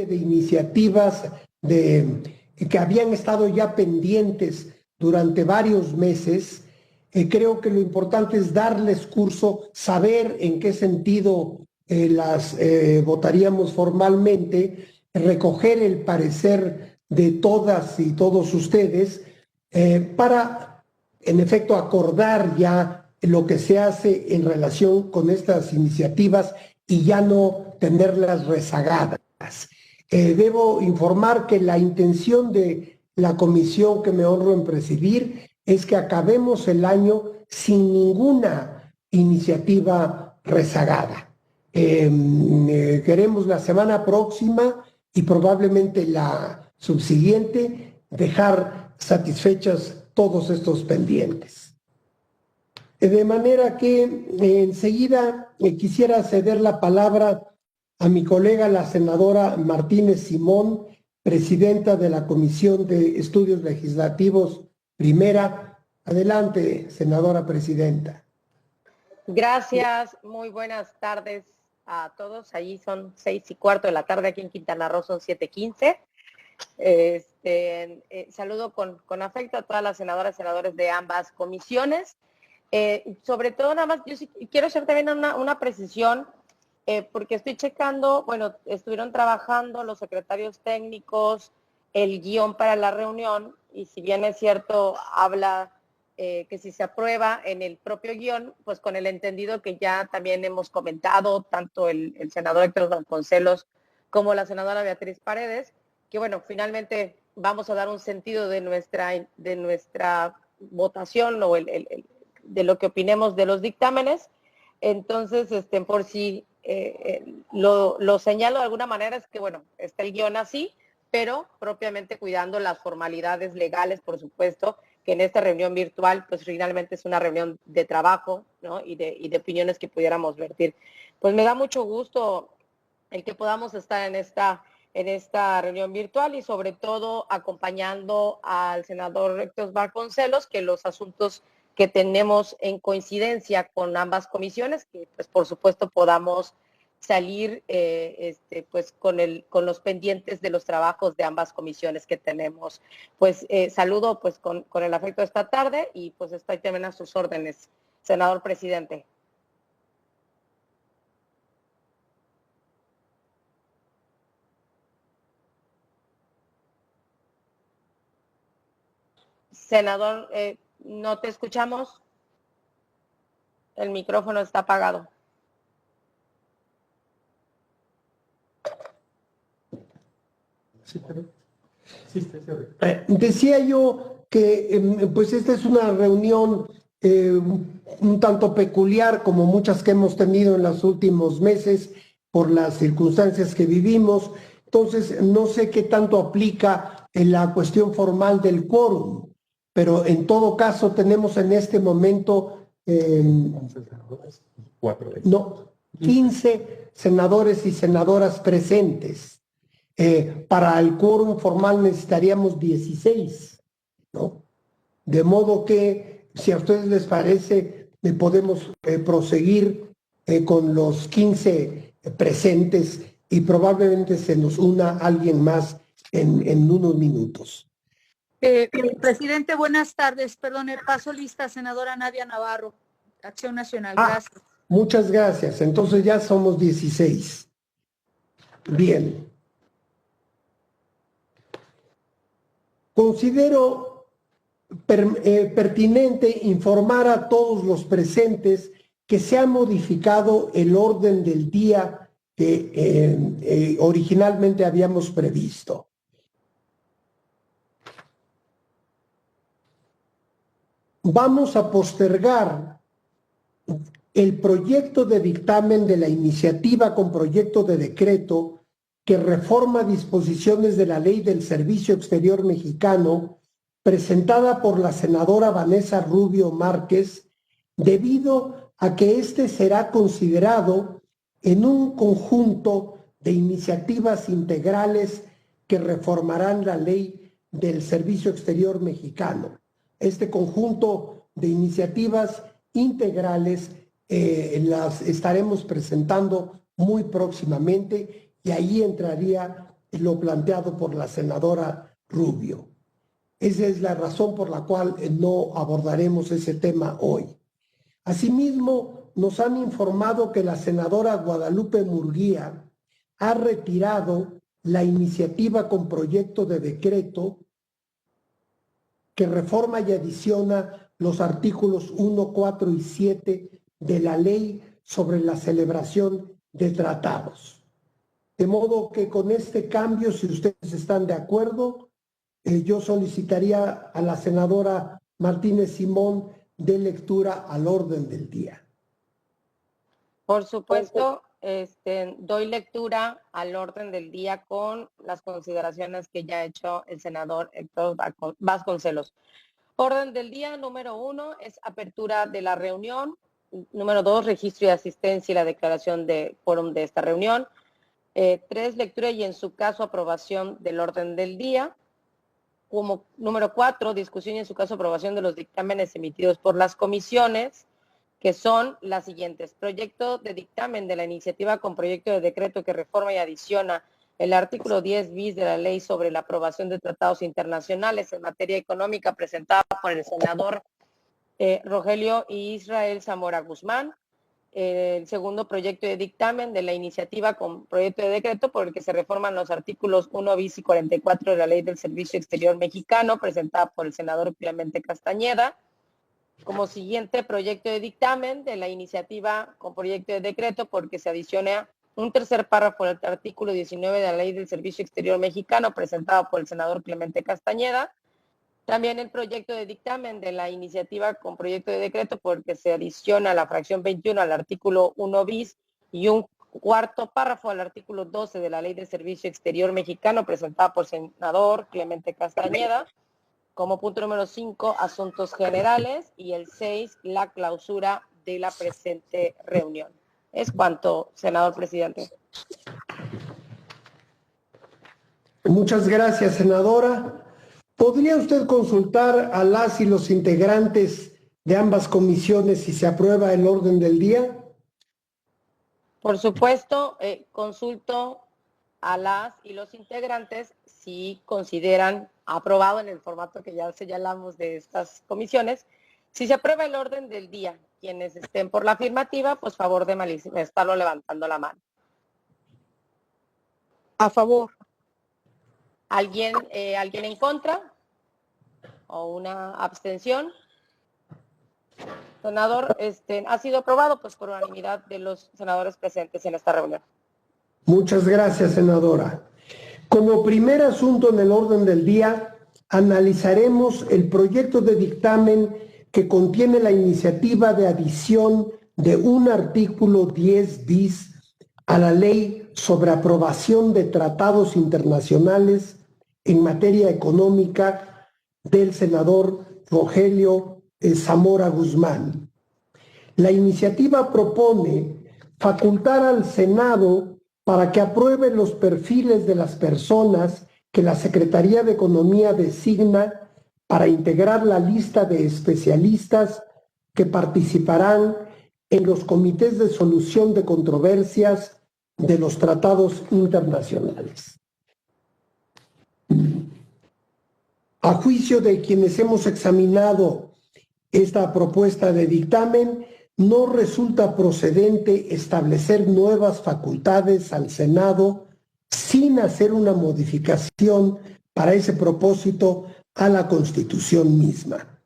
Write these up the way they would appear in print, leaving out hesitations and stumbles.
serie de iniciativas que habían estado ya pendientes durante varios meses. Creo que lo importante es darles curso, saber en qué sentido las votaríamos formalmente, recoger el parecer de todas y todos ustedes para, en efecto, acordar ya lo que se hace en relación con estas iniciativas y ya no tenerlas rezagadas. Debo informar que la intención de la comisión que me honro en presidir es que acabemos el año sin ninguna iniciativa rezagada. Queremos la semana próxima y probablemente la subsiguiente dejar satisfechas todos estos pendientes. De manera que enseguida quisiera ceder la palabra a mi colega, la senadora Martínez Simón, presidenta de la Comisión de Estudios Legislativos Primera. Adelante, senadora presidenta. Gracias, muy buenas tardes a todos. Allí son 6:15 de la tarde, aquí en Quintana Roo son 7:15. Saludo con afecto a todas las senadoras y senadores de ambas comisiones. Sobre todo, nada más, yo sí quiero hacer también una precisión, porque estoy checando, bueno, estuvieron trabajando los secretarios técnicos el guión para la reunión, y si bien es cierto, habla que si se aprueba en el propio guión, pues con el entendido que ya también hemos comentado, tanto el senador Héctor Vasconcelos como la senadora Beatriz Paredes, que bueno, finalmente vamos a dar un sentido de nuestra votación o de lo que opinemos de los dictámenes. Entonces, por si lo señalo de alguna manera, es que bueno, está el guión así, pero propiamente cuidando las formalidades legales, por supuesto, que en esta reunión virtual, pues finalmente es una reunión de trabajo, ¿no? y de opiniones que pudiéramos vertir. Pues me da mucho gusto el que podamos estar en esta reunión virtual y sobre todo acompañando al senador Héctor Vasconcelos, que los asuntos que tenemos en coincidencia con ambas comisiones, que pues por supuesto podamos salir pues con los pendientes de los trabajos de ambas comisiones que tenemos. Pues saludo pues con el afecto de esta tarde y pues estoy también a sus órdenes, senador presidente. Senador, no te escuchamos. El micrófono está apagado. Decía yo que pues esta es una reunión un tanto peculiar, como muchas que hemos tenido en los últimos meses por las circunstancias que vivimos. Entonces, no sé qué tanto aplica en la cuestión formal del quórum, pero en todo caso tenemos en este momento 15 senadores y senadoras presentes. Para el quórum formal necesitaríamos 16, ¿no? De modo que, si a ustedes les parece, podemos proseguir con los 15 presentes y probablemente se nos una alguien más en unos minutos. Presidente, buenas tardes. Perdone, paso lista, senadora Nadia Navarro, Acción Nacional. Gracias. Muchas gracias. Entonces ya somos 16. Bien. Considero pertinente informar a todos los presentes que se ha modificado el orden del día que originalmente habíamos previsto. Vamos a postergar el proyecto de dictamen de la iniciativa con proyecto de decreto que reforma disposiciones de la Ley del Servicio Exterior Mexicano, presentada por la senadora Vanessa Rubio Márquez, debido a que este será considerado en un conjunto de iniciativas integrales que reformarán la Ley del Servicio Exterior Mexicano. Este conjunto de iniciativas integrales las estaremos presentando muy próximamente y ahí entraría lo planteado por la senadora Rubio. Esa es la razón por la cual no abordaremos ese tema hoy. Asimismo, nos han informado que la senadora Guadalupe Murguía ha retirado la iniciativa con proyecto de decreto que reforma y adiciona los artículos 1, 4 y 7 de la ley sobre la celebración de tratados. De modo que con este cambio, si ustedes están de acuerdo, yo solicitaría a la senadora Martínez Simón de lectura al orden del día. Por supuesto, doy lectura al orden del día con las consideraciones que ya ha hecho el senador Héctor Vasconcelos. Orden del día número 1 es apertura de la reunión. Número 2, registro de asistencia y la declaración de quórum de esta reunión. 3, lectura y en su caso aprobación del orden del día. Como número 4, discusión y en su caso aprobación de los dictámenes emitidos por las comisiones, que son las siguientes. Proyecto de dictamen de la iniciativa con proyecto de decreto que reforma y adiciona el artículo 10 bis de la ley sobre la aprobación de tratados internacionales en materia económica presentada por el senador Rogelio Israel Zamora Guzmán. El segundo proyecto de dictamen de la iniciativa con proyecto de decreto por el que se reforman los artículos 1 bis y 44 de la Ley del Servicio Exterior Mexicano, presentada por el senador Clemente Castañeda. Como siguiente proyecto de dictamen de la iniciativa con proyecto de decreto por el que se adiciona un tercer párrafo del artículo 19 de la Ley del Servicio Exterior Mexicano, presentado por el senador Clemente Castañeda. También el proyecto de dictamen de la iniciativa con proyecto de decreto por el que se adiciona la fracción 21 al artículo 1 bis y un cuarto párrafo al artículo 12 de la Ley del Servicio Exterior Mexicano, presentada por el senador Clemente Castañeda. Como punto número 5, asuntos generales, y el 6, la clausura de la presente reunión. Es cuanto, senador presidente. Muchas gracias, senadora. ¿Podría usted consultar a las y los integrantes de ambas comisiones si se aprueba el orden del día? Por supuesto, consulto a las y los integrantes si consideran aprobado en el formato que ya señalamos de estas comisiones. Si se aprueba el orden del día, quienes estén por la afirmativa, pues favor de estarlo levantando la mano. A favor. ¿Alguien en contra? ¿O una abstención? Senador, ha sido aprobado pues por unanimidad de los senadores presentes en esta reunión. Muchas gracias, senadora. Como primer asunto en el orden del día, analizaremos el proyecto de dictamen que contiene la iniciativa de adición de un artículo 10 bis a la Ley sobre aprobación de tratados internacionales en materia económica del senador Rogelio Zamora Guzmán. La iniciativa propone facultar al Senado para que apruebe los perfiles de las personas que la Secretaría de Economía designa para integrar la lista de especialistas que participarán en los comités de solución de controversias de los tratados internacionales. A juicio de quienes hemos examinado esta propuesta de dictamen, no resulta procedente establecer nuevas facultades al Senado sin hacer una modificación para ese propósito a la Constitución misma.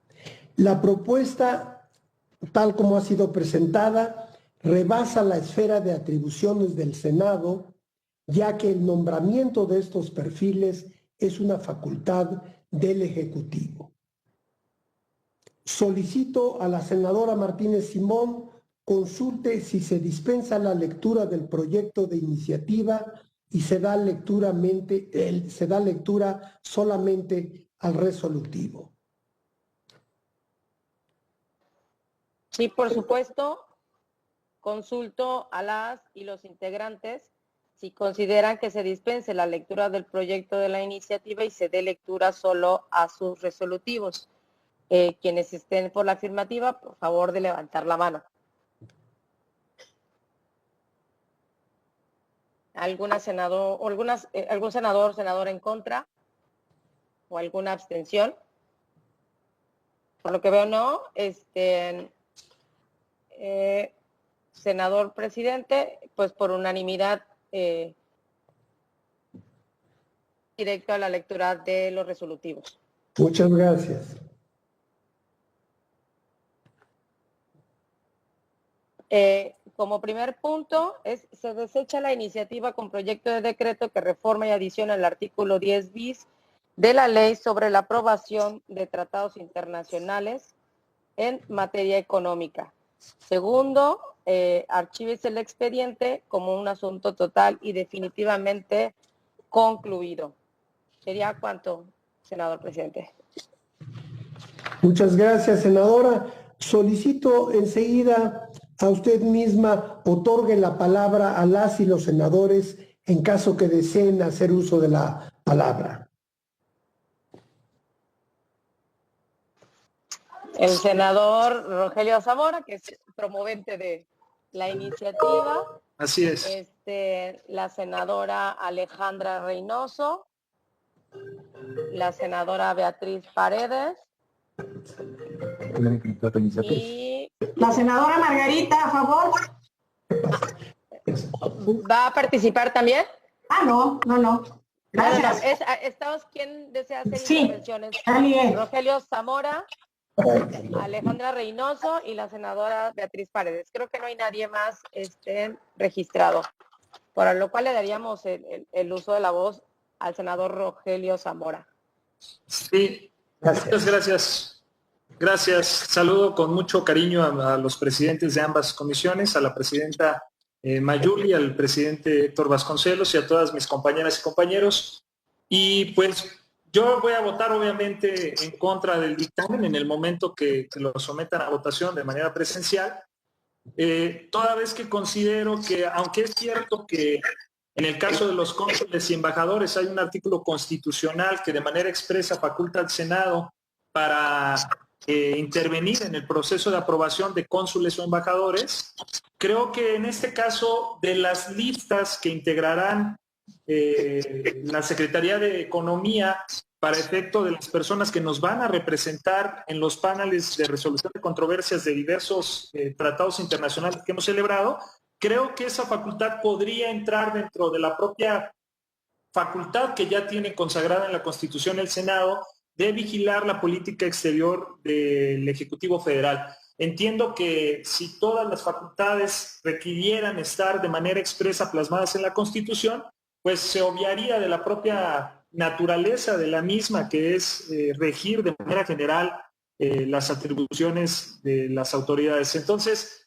La propuesta, tal como ha sido presentada, rebasa la esfera de atribuciones del Senado, ya que el nombramiento de estos perfiles es una facultad del Ejecutivo. Solicito a la senadora Martínez Simón consulte si se dispensa la lectura del proyecto de iniciativa y se da lectura solamente al resolutivo. Sí, por supuesto, consulto a las y los integrantes si consideran que se dispense la lectura del proyecto de la iniciativa y se dé lectura solo a sus resolutivos. Quienes estén por la afirmativa, por favor de levantar la mano. ¿Alguna senador, o algún senador o senadora en contra? ¿O alguna abstención? Por lo que veo, no. Senador presidente, pues por unanimidad, directo a la lectura de los resolutivos. Muchas gracias. Como primer punto, se desecha la iniciativa con proyecto de decreto que reforma y adiciona el artículo 10 bis de la Ley sobre la aprobación de tratados internacionales en materia económica. Segundo, archívese el expediente como un asunto total y definitivamente concluido. ¿Sería cuánto, senador presidente? Muchas gracias, senadora. Solicito enseguida a usted misma otorgue la palabra a las y los senadores en caso que deseen hacer uso de la palabra. El senador Rogelio Zamora, que es promovente de la iniciativa. Así es. La senadora Alejandra Reynoso, la senadora Beatriz Paredes y la senadora Margarita, a favor. ¿Va a participar también? No. Gracias. Estamos, ¿quién desea hacer Sí, intervenciones? Rogelio Zamora, Alejandra Reynoso y la senadora Beatriz Paredes. Creo que no hay nadie más registrado, por lo cual le daríamos el uso de la voz al senador Rogelio Zamora. Sí, muchas gracias. Gracias. Saludo con mucho cariño a los presidentes de ambas comisiones, a la presidenta Mayuli, al presidente Héctor Vasconcelos y a todas mis compañeras y compañeros. Y pues yo voy a votar obviamente en contra del dictamen en el momento que lo sometan a votación de manera presencial, toda vez que considero que, aunque es cierto que en el caso de los cónsules y embajadores hay un artículo constitucional que de manera expresa faculta al Senado para intervenir en el proceso de aprobación de cónsules o embajadores, creo que en este caso de las listas que integrarán la Secretaría de Economía para efecto de las personas que nos van a representar en los paneles de resolución de controversias de diversos tratados internacionales que hemos celebrado, creo que esa facultad podría entrar dentro de la propia facultad que ya tiene consagrada en la Constitución el Senado de vigilar la política exterior del Ejecutivo Federal. Entiendo que si todas las facultades requirieran estar de manera expresa plasmadas en la Constitución, pues se obviaría de la propia naturaleza de la misma, que es regir de manera general las atribuciones de las autoridades. Entonces,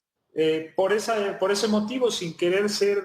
por ese motivo, sin querer ser,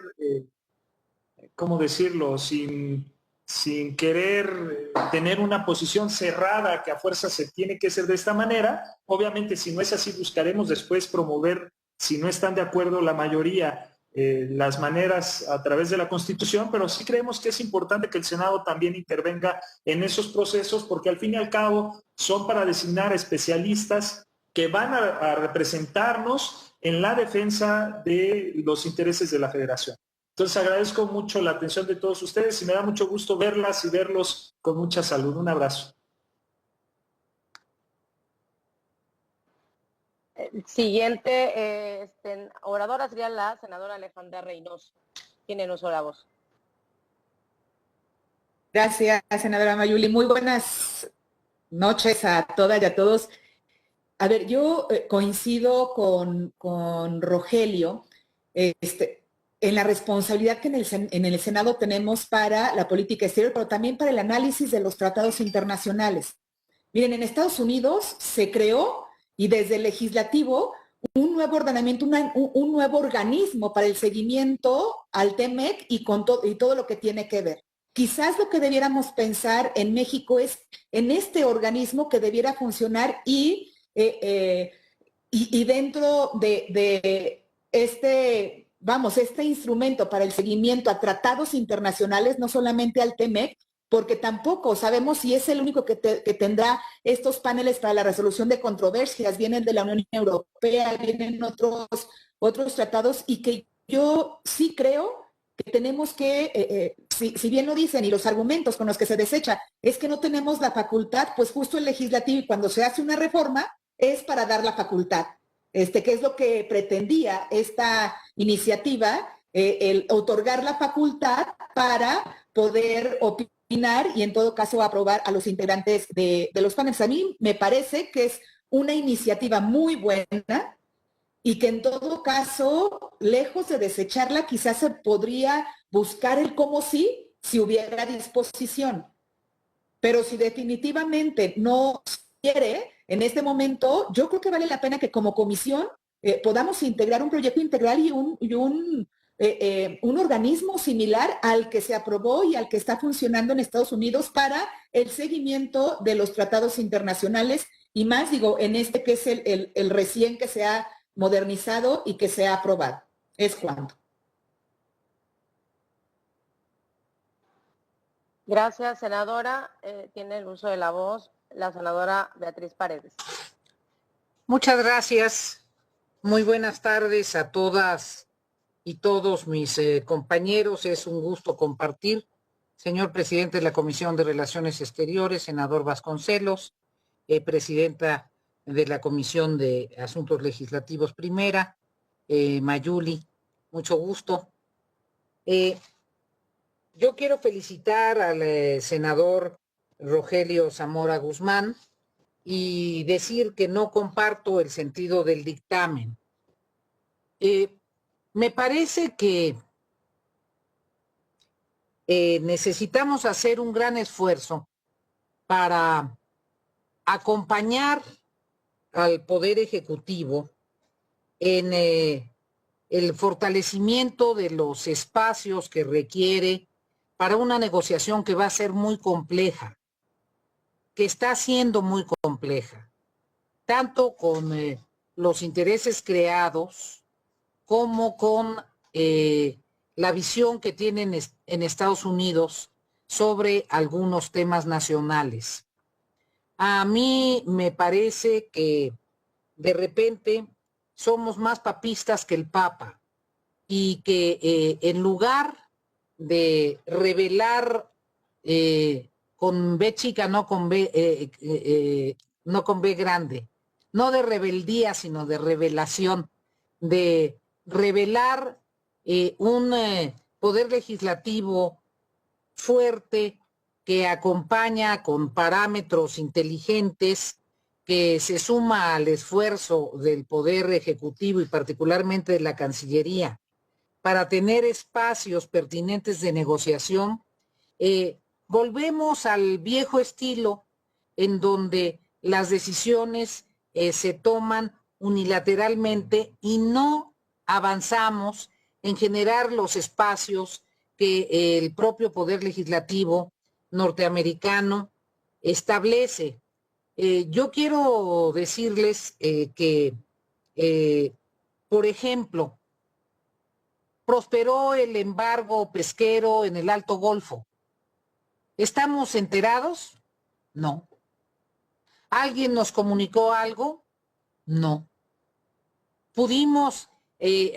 ¿cómo decirlo?, sin querer tener una posición cerrada que a fuerza se tiene que ser de esta manera, obviamente si no es así buscaremos después promover, si no están de acuerdo la mayoría, las maneras a través de la Constitución, pero sí creemos que es importante que el Senado también intervenga en esos procesos porque al fin y al cabo son para designar especialistas que van a representarnos en la defensa de los intereses de la Federación. Entonces agradezco mucho la atención de todos ustedes y me da mucho gusto verlas y verlos con mucha salud. Un abrazo. Siguiente oradora sería la senadora Alejandra Reynoso. Tienen uso de la voz. Gracias, senadora Mayuli. Muy buenas noches a todas y a todos. A ver, yo coincido con Rogelio en la responsabilidad que en el Senado tenemos para la política exterior, pero también para el análisis de los tratados internacionales. Miren, en Estados Unidos se creó, y desde el legislativo, un nuevo ordenamiento, un nuevo organismo para el seguimiento al TEMEC y todo lo que tiene que ver. Quizás lo que debiéramos pensar en México es en este organismo que debiera funcionar y dentro de este instrumento para el seguimiento a tratados internacionales, no solamente al TEMEC, porque tampoco sabemos si es el único que tendrá estos paneles para la resolución de controversias. Vienen de la Unión Europea, vienen otros tratados, y que yo sí creo que tenemos que, si bien lo dicen y los argumentos con los que se desecha es que no tenemos la facultad, pues justo el legislativo, y cuando se hace una reforma es para dar la facultad, que es lo que pretendía esta iniciativa, el otorgar la facultad para poder opinar y en todo caso aprobar a los integrantes de los paneles. A mí me parece que es una iniciativa muy buena y que en todo caso, lejos de desecharla, quizás se podría buscar el cómo sí, si hubiera disposición. Pero si definitivamente no quiere, en este momento, yo creo que vale la pena que como comisión podamos integrar un proyecto integral y un organismo similar al que se aprobó y al que está funcionando en Estados Unidos para el seguimiento de los tratados internacionales y más, digo, en este que es el recién que se ha modernizado y que se ha aprobado. Es cuando. Gracias, senadora. Tiene el uso de la voz la senadora Beatriz Paredes. Muchas gracias. Muy buenas tardes a todas y todos mis compañeros. Es un gusto compartir. Señor presidente de la Comisión de Relaciones Exteriores, senador Vasconcelos, presidenta de la Comisión de Asuntos Legislativos Primera, Mayuli, mucho gusto. Yo quiero felicitar al senador Rogelio Zamora Guzmán y decir que no comparto el sentido del dictamen. Me parece que necesitamos hacer un gran esfuerzo para acompañar al Poder Ejecutivo en el fortalecimiento de los espacios que requiere para una negociación que va a ser muy compleja, que está siendo muy compleja, tanto con los intereses creados como con la visión que tienen en Estados Unidos sobre algunos temas nacionales. A mí me parece que de repente somos más papistas que el Papa y que en lugar de revelar con B chica, no con B grande, no de rebeldía, sino de revelación, de revelar un poder legislativo fuerte que acompaña con parámetros inteligentes, que se suma al esfuerzo del Poder Ejecutivo y particularmente de la Cancillería para tener espacios pertinentes de negociación. Volvemos al viejo estilo en donde las decisiones se toman unilateralmente y no avanzamos en generar los espacios que el propio Poder Legislativo norteamericano establece. Yo quiero decirles que, por ejemplo, prosperó el embargo pesquero en el Alto Golfo. ¿Estamos enterados? No. ¿Alguien nos comunicó algo? No. ¿Pudimos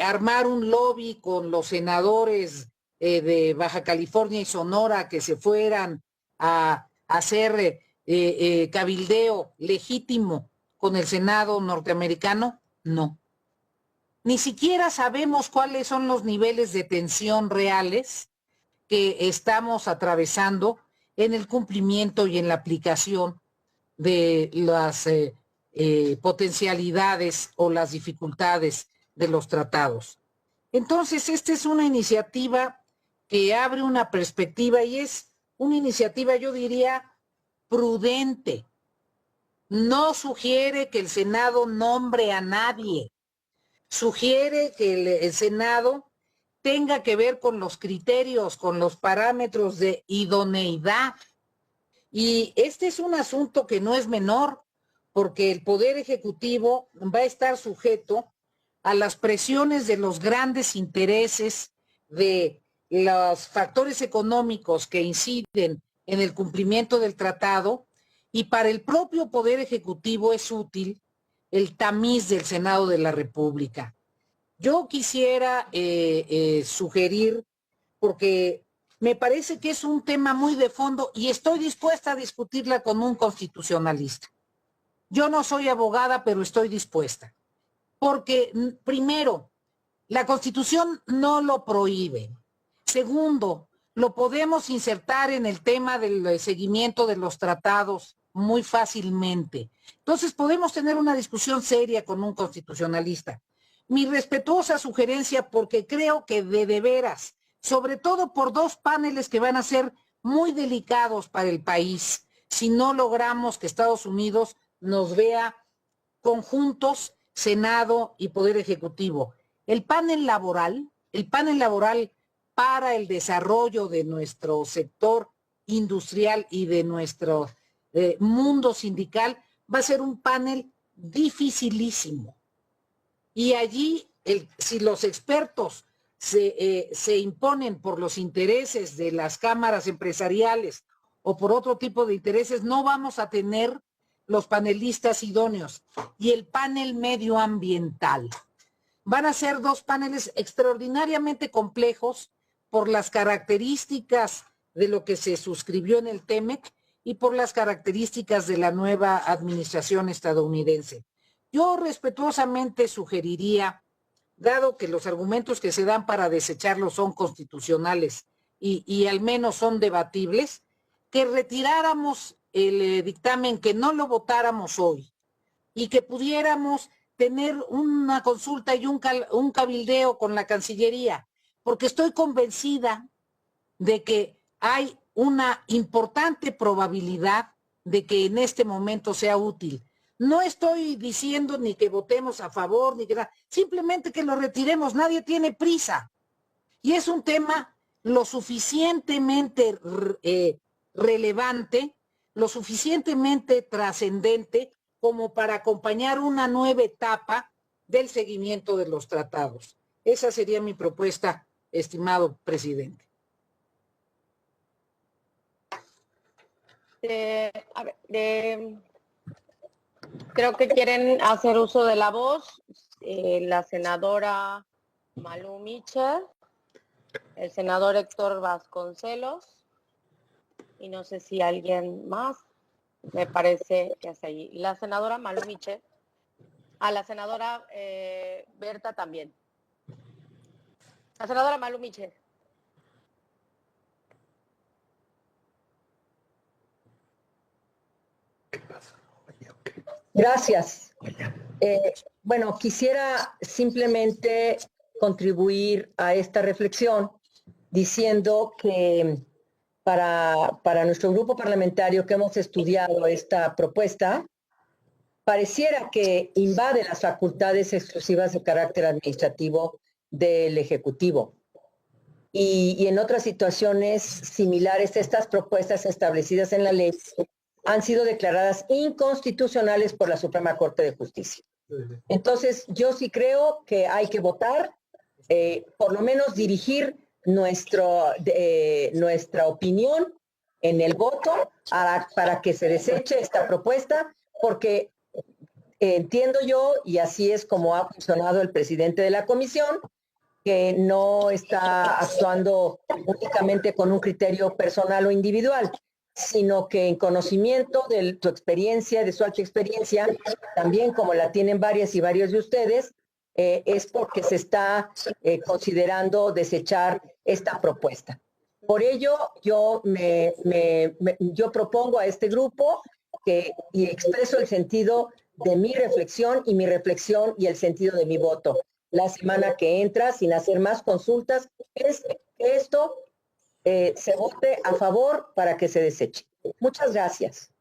armar un lobby con los senadores de Baja California y Sonora que se fueran a hacer cabildeo legítimo con el Senado norteamericano? No. Ni siquiera sabemos cuáles son los niveles de tensión reales que estamos atravesando en el cumplimiento y en la aplicación de las potencialidades o las dificultades de los tratados. Entonces, esta es una iniciativa que abre una perspectiva y es una iniciativa, yo diría, prudente. No sugiere que el Senado nombre a nadie. Sugiere que el Senado tenga que ver con los criterios, con los parámetros de idoneidad. Y este es un asunto que no es menor, porque el Poder Ejecutivo va a estar sujeto a las presiones de los grandes intereses, de los factores económicos que inciden en el cumplimiento del tratado, y para el propio Poder Ejecutivo es útil el tamiz del Senado de la República. Yo quisiera sugerir porque me parece que es un tema muy de fondo y estoy dispuesta a discutirla con un constitucionalista. Yo no soy abogada, pero estoy dispuesta. Porque, primero, la Constitución no lo prohíbe. Segundo, lo podemos insertar en el tema del seguimiento de los tratados muy fácilmente. Entonces podemos tener una discusión seria con un constitucionalista. Mi respetuosa sugerencia, porque creo que de veras, sobre todo por dos paneles que van a ser muy delicados para el país, si no logramos que Estados Unidos nos vea conjuntos, Senado y Poder Ejecutivo. El panel laboral para el desarrollo de nuestro sector industrial y de nuestro mundo sindical va a ser un panel dificilísimo. Y allí, si los expertos se imponen por los intereses de las cámaras empresariales o por otro tipo de intereses, no vamos a tener los panelistas idóneos. Y el panel medioambiental. Van a ser dos paneles extraordinariamente complejos por las características de lo que se suscribió en el TEMEC y por las características de la nueva administración estadounidense. Yo respetuosamente sugeriría, dado que los argumentos que se dan para desecharlo son constitucionales y al menos son debatibles, que retiráramos el dictamen, que no lo votáramos hoy y que pudiéramos tener una consulta y un cabildeo con la Cancillería, porque estoy convencida de que hay una importante probabilidad de que en este momento sea útil. No estoy diciendo ni que votemos a favor, ni que nada, simplemente que lo retiremos, nadie tiene prisa. Y es un tema lo suficientemente relevante, lo suficientemente trascendente como para acompañar una nueva etapa del seguimiento de los tratados. Esa sería mi propuesta, estimado presidente. Creo que quieren hacer uso de la voz la senadora Malú Michel, el senador Héctor Vasconcelos, y no sé si alguien más. Me parece que es ahí. La senadora Malú Michel. A la senadora Berta también. La senadora Malú Michel. Gracias. Bueno, quisiera simplemente contribuir a esta reflexión diciendo que para nuestro grupo parlamentario que hemos estudiado esta propuesta, pareciera que invade las facultades exclusivas de carácter administrativo del Ejecutivo. Y en otras situaciones similares, estas propuestas establecidas en la ley han sido declaradas inconstitucionales por la Suprema Corte de Justicia. Entonces, yo sí creo que hay que votar, por lo menos dirigir nuestra opinión en el voto para que se deseche esta propuesta, porque entiendo yo, y así es como ha funcionado el presidente de la comisión, que no está actuando únicamente con un criterio personal o individual, sino que en conocimiento de su experiencia, de su alta experiencia, también como la tienen varias y varios de ustedes, es porque se está considerando desechar esta propuesta. Por ello, yo propongo a este grupo y expreso el sentido de mi reflexión y el sentido de mi voto. La semana que entra, sin hacer más consultas, es que esto se vote a favor para que se deseche. Muchas gracias.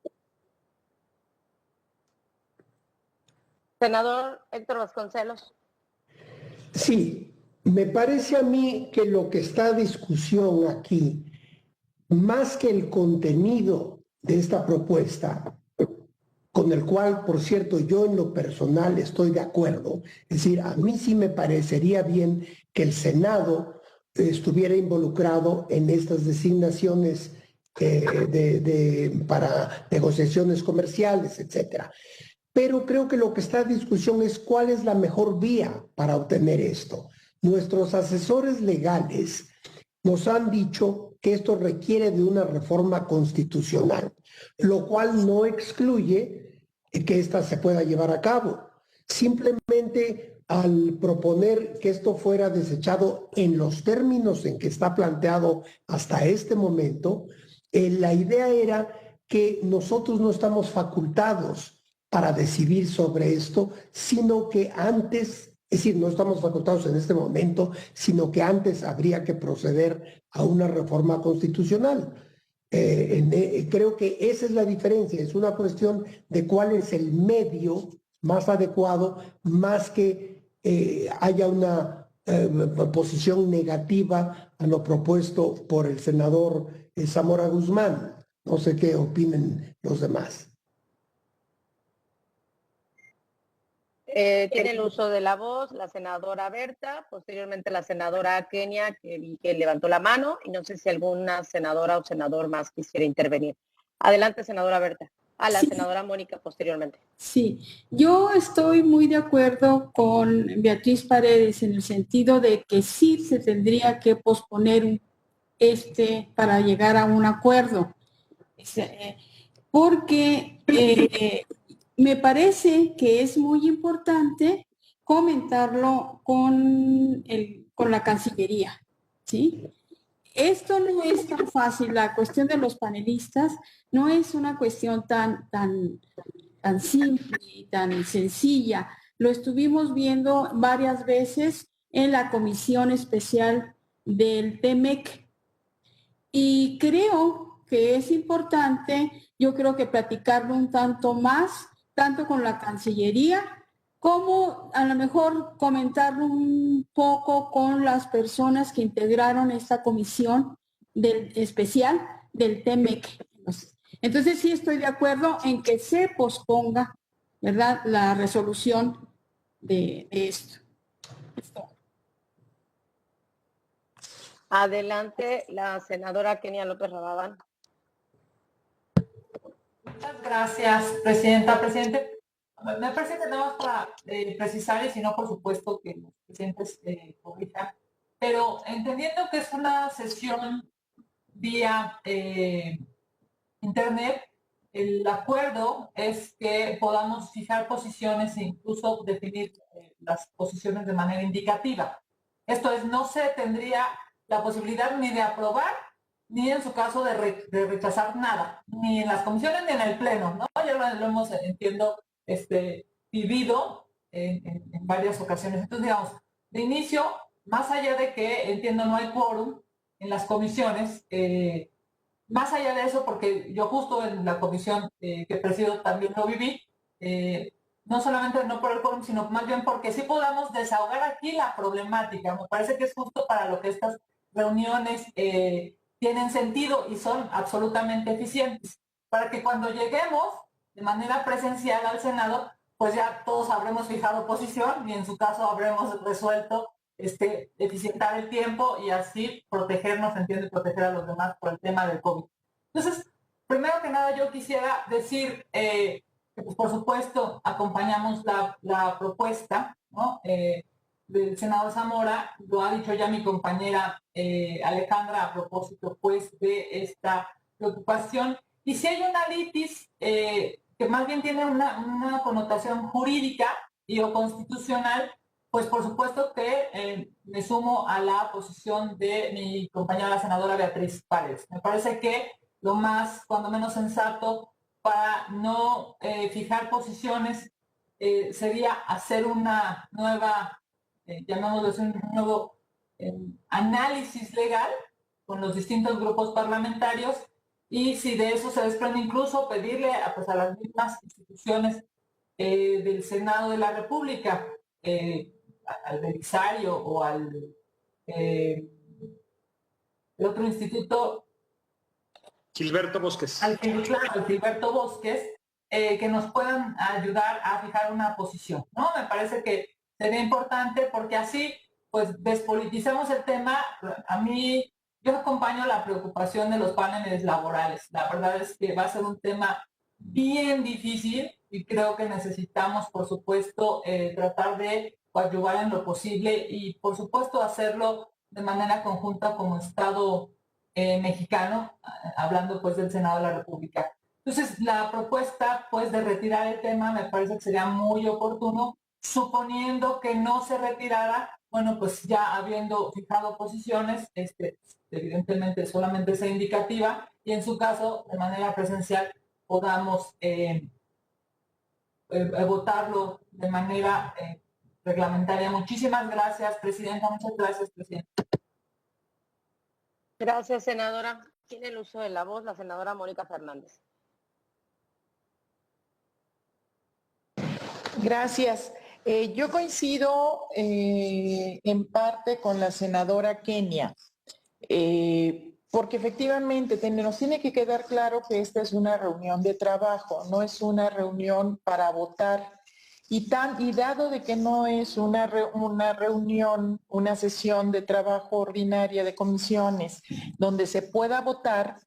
Senador Héctor Vasconcelos. Sí, me parece a mí que lo que está a discusión aquí, más que el contenido de esta propuesta, con el cual, por cierto, yo en lo personal estoy de acuerdo, es decir, a mí sí me parecería bien que el Senado estuviera involucrado en estas designaciones para negociaciones comerciales, etcétera. Pero creo que lo que está en discusión es cuál es la mejor vía para obtener esto. Nuestros asesores legales nos han dicho que esto requiere de una reforma constitucional, lo cual no excluye que ésta se pueda llevar a cabo. Simplemente al proponer que esto fuera desechado en los términos en que está planteado hasta este momento, la idea era que nosotros no estamos facultados para decidir sobre esto, sino que antes, es decir, no estamos facultados en este momento, sino que antes habría que proceder a una reforma constitucional. Creo que esa es la diferencia, es una cuestión de cuál es el medio más adecuado, más que haya una posición negativa a lo propuesto por el senador Zamora Guzmán. No sé qué opinen los demás. Tiene el uso de la voz la senadora Berta, posteriormente la senadora Kenia, que vi que levantó la mano, y no sé si alguna senadora o senador más quisiera intervenir. Adelante, senadora Berta. A la senadora Mónica posteriormente. Sí, yo estoy muy de acuerdo con Beatriz Paredes en el sentido de que sí se tendría que posponer para llegar a un acuerdo. Porque me parece que es muy importante comentarlo con la Cancillería, ¿sí? Esto no es tan fácil, la cuestión de los panelistas no es una cuestión tan simple y tan sencilla. Lo estuvimos viendo varias veces en la comisión especial del TEMEC y creo que es importante, yo creo que platicarlo un tanto más, tanto con la Cancillería, como a lo mejor comentarlo un poco con las personas que integraron esta comisión especial del TEMEC. Entonces sí estoy de acuerdo en que se posponga, ¿verdad?, la resolución de esto. Adelante, la senadora Kenia López Rabadán. Muchas gracias, presidenta. Presidente, me parece que nada más para precisar, y si no, por supuesto que los presidentes corrijan, pero entendiendo que es una sesión vía internet, el acuerdo es que podamos fijar posiciones e incluso definir las posiciones de manera indicativa. Esto es, no se tendría la posibilidad ni de aprobar, ni en su caso de rechazar nada, ni en las comisiones ni en el pleno, ¿no? Ya lo hemos, entiendo, vivido en varias ocasiones. Entonces, digamos, de inicio, más allá de que, entiendo, no hay quórum en las comisiones, más allá de eso, porque yo justo en la comisión que presido también lo viví, no solamente no por el quórum, sino más bien porque sí podamos desahogar aquí la problemática. Me parece que es justo para lo que estas reuniones tienen sentido y son absolutamente eficientes, para que cuando lleguemos de manera presencial al Senado, pues ya todos habremos fijado posición y en su caso habremos resuelto eficientar el tiempo y así protegernos, entiendo, y proteger a los demás por el tema del COVID. Entonces, primero que nada yo quisiera decir que pues, por supuesto acompañamos la propuesta, ¿no?, del senador Zamora. Lo ha dicho ya mi compañera Alejandra a propósito pues de esta preocupación. Y si hay una litis que más bien tiene una connotación jurídica y o constitucional, pues por supuesto que me sumo a la posición de mi compañera la senadora Beatriz Paredes. Me parece que lo más, cuando menos sensato, para no fijar posiciones sería hacer una nueva, llamémoslo así, un nuevo análisis legal con los distintos grupos parlamentarios, y si de eso se desprende incluso pedirle pues, a las mismas instituciones del Senado de la República, al Belisario o al el otro instituto, Gilberto Bosques. Al Gilberto Bosques, que nos puedan ayudar a fijar una posición, ¿no? Me parece que sería importante porque así pues despolitizamos el tema. A mí, yo acompaño la preocupación de los paneles laborales. La verdad es que va a ser un tema bien difícil y creo que necesitamos, por supuesto, tratar de ayudar en lo posible y, por supuesto, hacerlo de manera conjunta como Estado mexicano, hablando pues del Senado de la República. Entonces, la propuesta pues de retirar el tema me parece que sería muy oportuno, suponiendo que no se retirara, bueno, pues ya habiendo fijado posiciones, evidentemente solamente sea indicativa, y en su caso, de manera presencial, podamos votarlo de manera reglamentaria. Muchísimas gracias, Presidenta. Muchas gracias, Presidenta. Gracias, senadora. Tiene el uso de la voz la senadora Mónica Fernández. Gracias. Yo coincido en parte con la senadora Kenia, porque efectivamente nos tiene que quedar claro que esta es una reunión de trabajo, no es una reunión para votar. Y dado de que no es una reunión, una sesión de trabajo ordinaria de comisiones donde se pueda votar,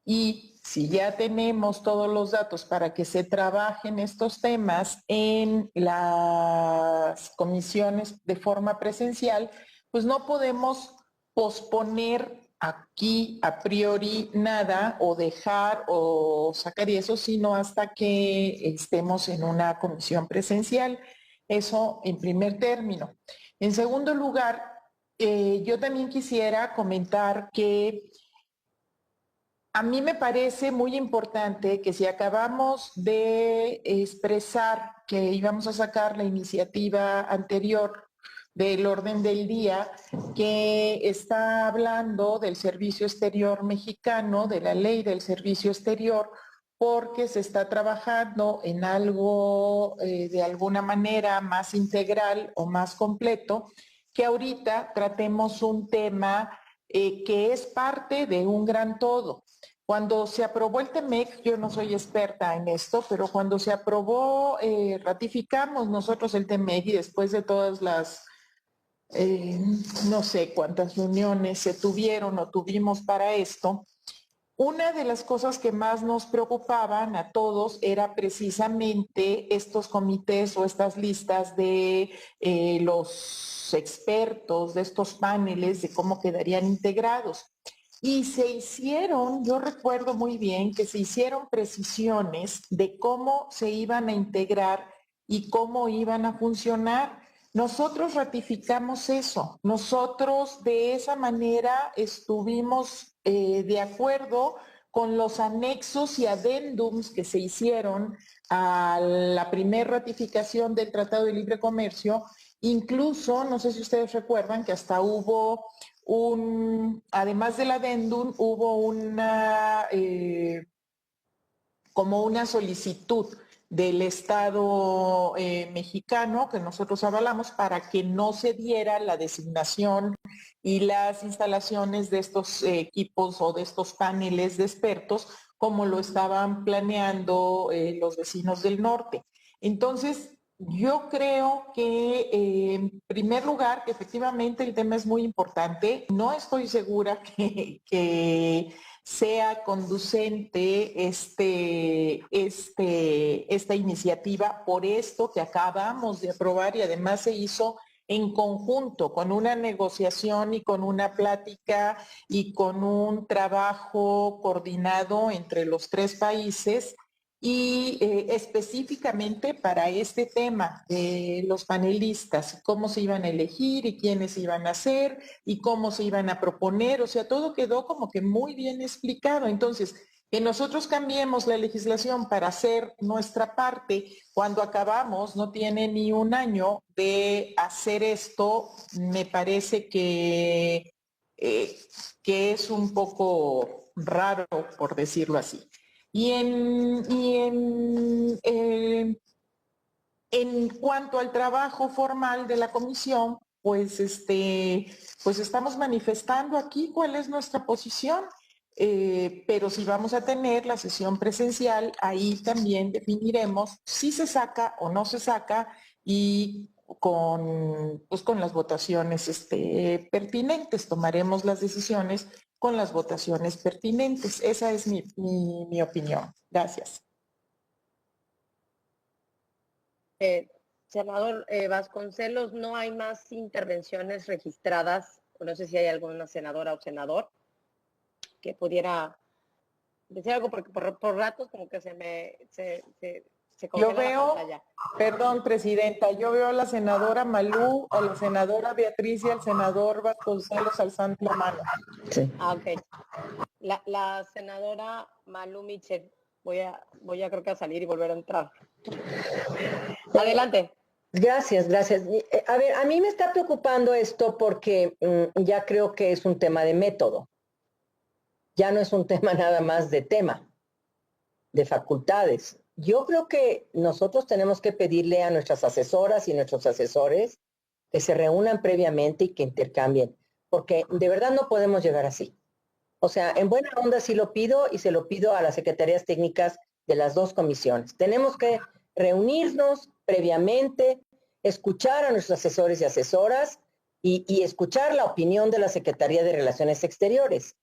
y si ya tenemos todos los datos para que se trabajen estos temas en las comisiones de forma presencial, pues no podemos posponer aquí a priori nada o dejar o sacar eso, sino hasta que estemos en una comisión presencial. Eso en primer término. En segundo lugar, yo también quisiera comentar que a mí me parece muy importante que si acabamos de expresar que íbamos a sacar la iniciativa anterior del orden del día, que está hablando del Servicio Exterior Mexicano, de la ley del Servicio Exterior, porque se está trabajando en algo de alguna manera más integral o más completo, que ahorita tratemos un tema que es parte de un gran todo. Cuando se aprobó el TEMEC, yo no soy experta en esto, pero cuando se aprobó, ratificamos nosotros el TEMEC y después de todas las, no sé cuántas reuniones se tuvieron o tuvimos para esto, una de las cosas que más nos preocupaban a todos era precisamente estos comités o estas listas de los expertos, de estos paneles, de cómo quedarían integrados. Y se hicieron, yo recuerdo muy bien que se hicieron precisiones de cómo se iban a integrar y cómo iban a funcionar. Nosotros ratificamos eso, nosotros de esa manera estuvimos de acuerdo con los anexos y adendums que se hicieron a la primera ratificación del Tratado de Libre Comercio. Incluso, no sé si ustedes recuerdan que hasta hubo además del adendum, hubo como una solicitud del Estado mexicano que nosotros avalamos para que no se diera la designación y las instalaciones de estos equipos o de estos paneles de expertos como lo estaban planeando los vecinos del norte. Entonces, yo creo que en primer lugar, que efectivamente el tema es muy importante. No estoy segura que sea conducente esta iniciativa por esto que acabamos de aprobar y además se hizo en conjunto con una negociación y con una plática y con un trabajo coordinado entre los tres países. Y específicamente para este tema de los panelistas, cómo se iban a elegir y quiénes iban a ser y cómo se iban a proponer, o sea, todo quedó como que muy bien explicado. Entonces, que nosotros cambiemos la legislación para hacer nuestra parte cuando acabamos, no tiene ni un año de hacer esto, me parece que es un poco raro, por decirlo así. Y en cuanto al trabajo formal de la comisión, pues estamos manifestando aquí cuál es nuestra posición, pero si vamos a tener la sesión presencial, ahí también definiremos si se saca o no se saca y con las votaciones pertinentes, tomaremos las decisiones con las votaciones pertinentes. Esa es mi opinión. Gracias. Senador Vasconcelos, no hay más intervenciones registradas no sé si hay alguna senadora o senador que pudiera decir algo, porque por ratos como que se Yo congela la veo, pantalla. perdón, presidenta, yo veo a la senadora Malú, a la senadora Beatriz y al senador Vasconcelos alzando la mano. Sí. Ah, ok. La senadora Malú Michel, voy a creo que a salir y volver a entrar. Adelante. Gracias, gracias. A ver, a mí me está preocupando esto porque ya creo que es un tema de método. Ya no es un tema nada más de tema, de facultades. Yo creo que nosotros tenemos que pedirle a nuestras asesoras y nuestros asesores que se reúnan previamente y que intercambien, porque de verdad no podemos llegar así. O sea, en buena onda sí lo pido y se lo pido a las secretarías técnicas de las dos comisiones. Tenemos que reunirnos previamente, escuchar a nuestros asesores y asesoras y escuchar la opinión de la Secretaría de Relaciones Exteriores.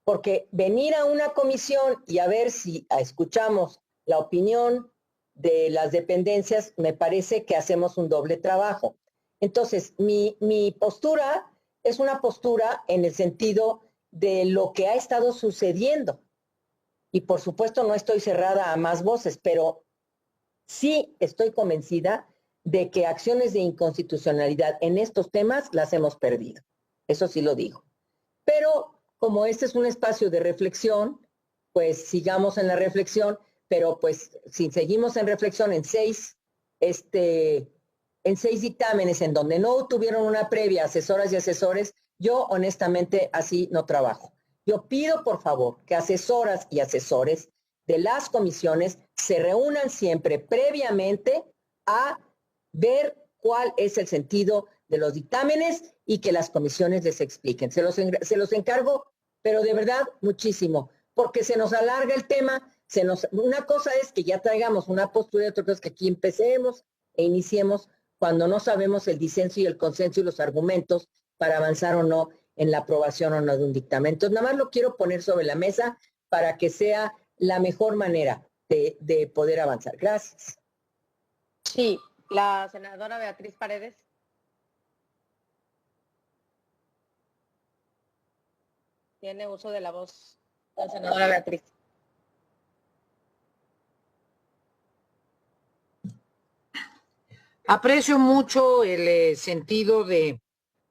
Porque venir a una comisión y a ver si escuchamos la opinión de las dependencias, me parece que hacemos un doble trabajo. Entonces, mi postura es una postura en el sentido de lo que ha estado sucediendo. Y por supuesto no estoy cerrada a más voces, pero sí estoy convencida de que acciones de inconstitucionalidad en estos temas las hemos perdido. Eso sí lo digo. Pero como este es un espacio de reflexión, pues sigamos en la reflexión, pero pues si seguimos en reflexión en seis dictámenes en donde no tuvieron una previa asesoras y asesores, yo honestamente así no trabajo. Yo pido por favor que asesoras y asesores de las comisiones se reúnan siempre previamente a ver cuál es el sentido de los dictámenes y que las comisiones les expliquen. Se los encargo, pero de verdad muchísimo, porque se nos alarga el tema. Una cosa es que ya traigamos una postura y otra cosa es que aquí empecemos e iniciemos cuando no sabemos el disenso y el consenso y los argumentos para avanzar o no en la aprobación o no de un dictamen. Entonces, nada más lo quiero poner sobre la mesa para que sea la mejor manera de poder avanzar. Gracias. Sí, la senadora Beatriz Paredes. Tiene uso de la voz la senadora Beatriz. Aprecio mucho el sentido de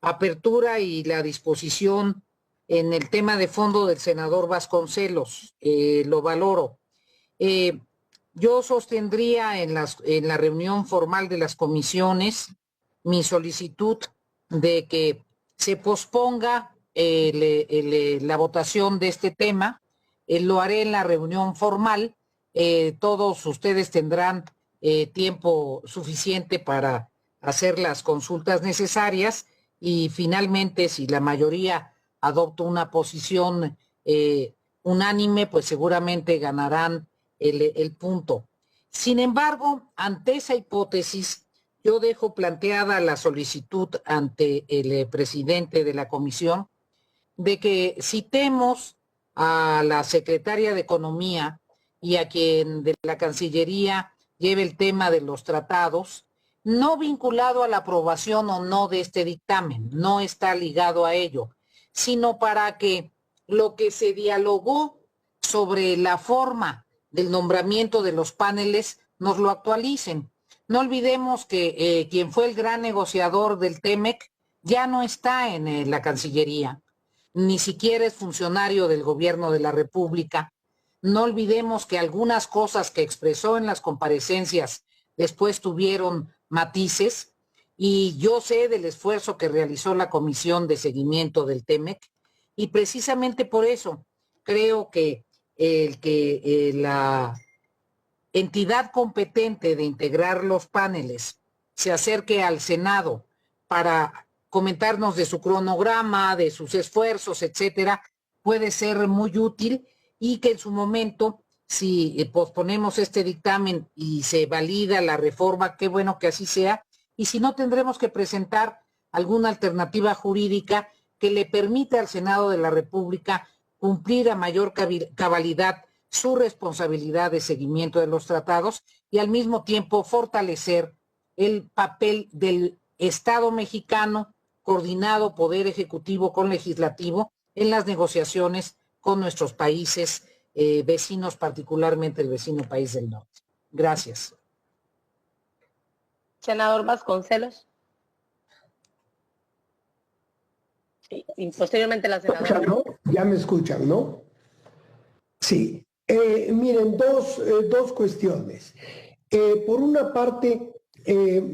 apertura y la disposición en el tema de fondo del senador Vasconcelos. Lo valoro. Yo sostendría en la reunión formal de las comisiones mi solicitud de que se posponga la votación de este tema. Lo haré en la reunión formal. Todos ustedes tendrán tiempo suficiente para hacer las consultas necesarias y finalmente si la mayoría adopta una posición unánime, pues seguramente ganarán el punto. Sin embargo, ante esa hipótesis, yo dejo planteada la solicitud ante el presidente de la comisión de que citemos a la secretaria de Economía y a quien de la Cancillería lleve el tema de los tratados, no vinculado a la aprobación o no de este dictamen, no está ligado a ello, sino para que lo que se dialogó sobre la forma del nombramiento de los paneles nos lo actualicen. No olvidemos que quien fue el gran negociador del TEMEC ya no está en la Cancillería, ni siquiera es funcionario del gobierno de la República. No olvidemos que algunas cosas que expresó en las comparecencias después tuvieron matices y yo sé del esfuerzo que realizó la Comisión de Seguimiento del TEMEC y precisamente por eso creo que la entidad competente de integrar los paneles se acerque al Senado para comentarnos de su cronograma, de sus esfuerzos, etcétera, puede ser muy útil y que en su momento, si posponemos este dictamen y se valida la reforma, qué bueno que así sea, y si no tendremos que presentar alguna alternativa jurídica que le permita al Senado de la República cumplir a mayor cabalidad su responsabilidad de seguimiento de los tratados y al mismo tiempo fortalecer el papel del Estado mexicano coordinado poder ejecutivo con legislativo en las negociaciones con nuestros países vecinos, particularmente el vecino país del norte. Gracias. Senador Vasconcelos. Y posteriormente la senadora. ¿No? Ya me escuchan, ¿no? Sí. Miren, dos cuestiones. Por una parte,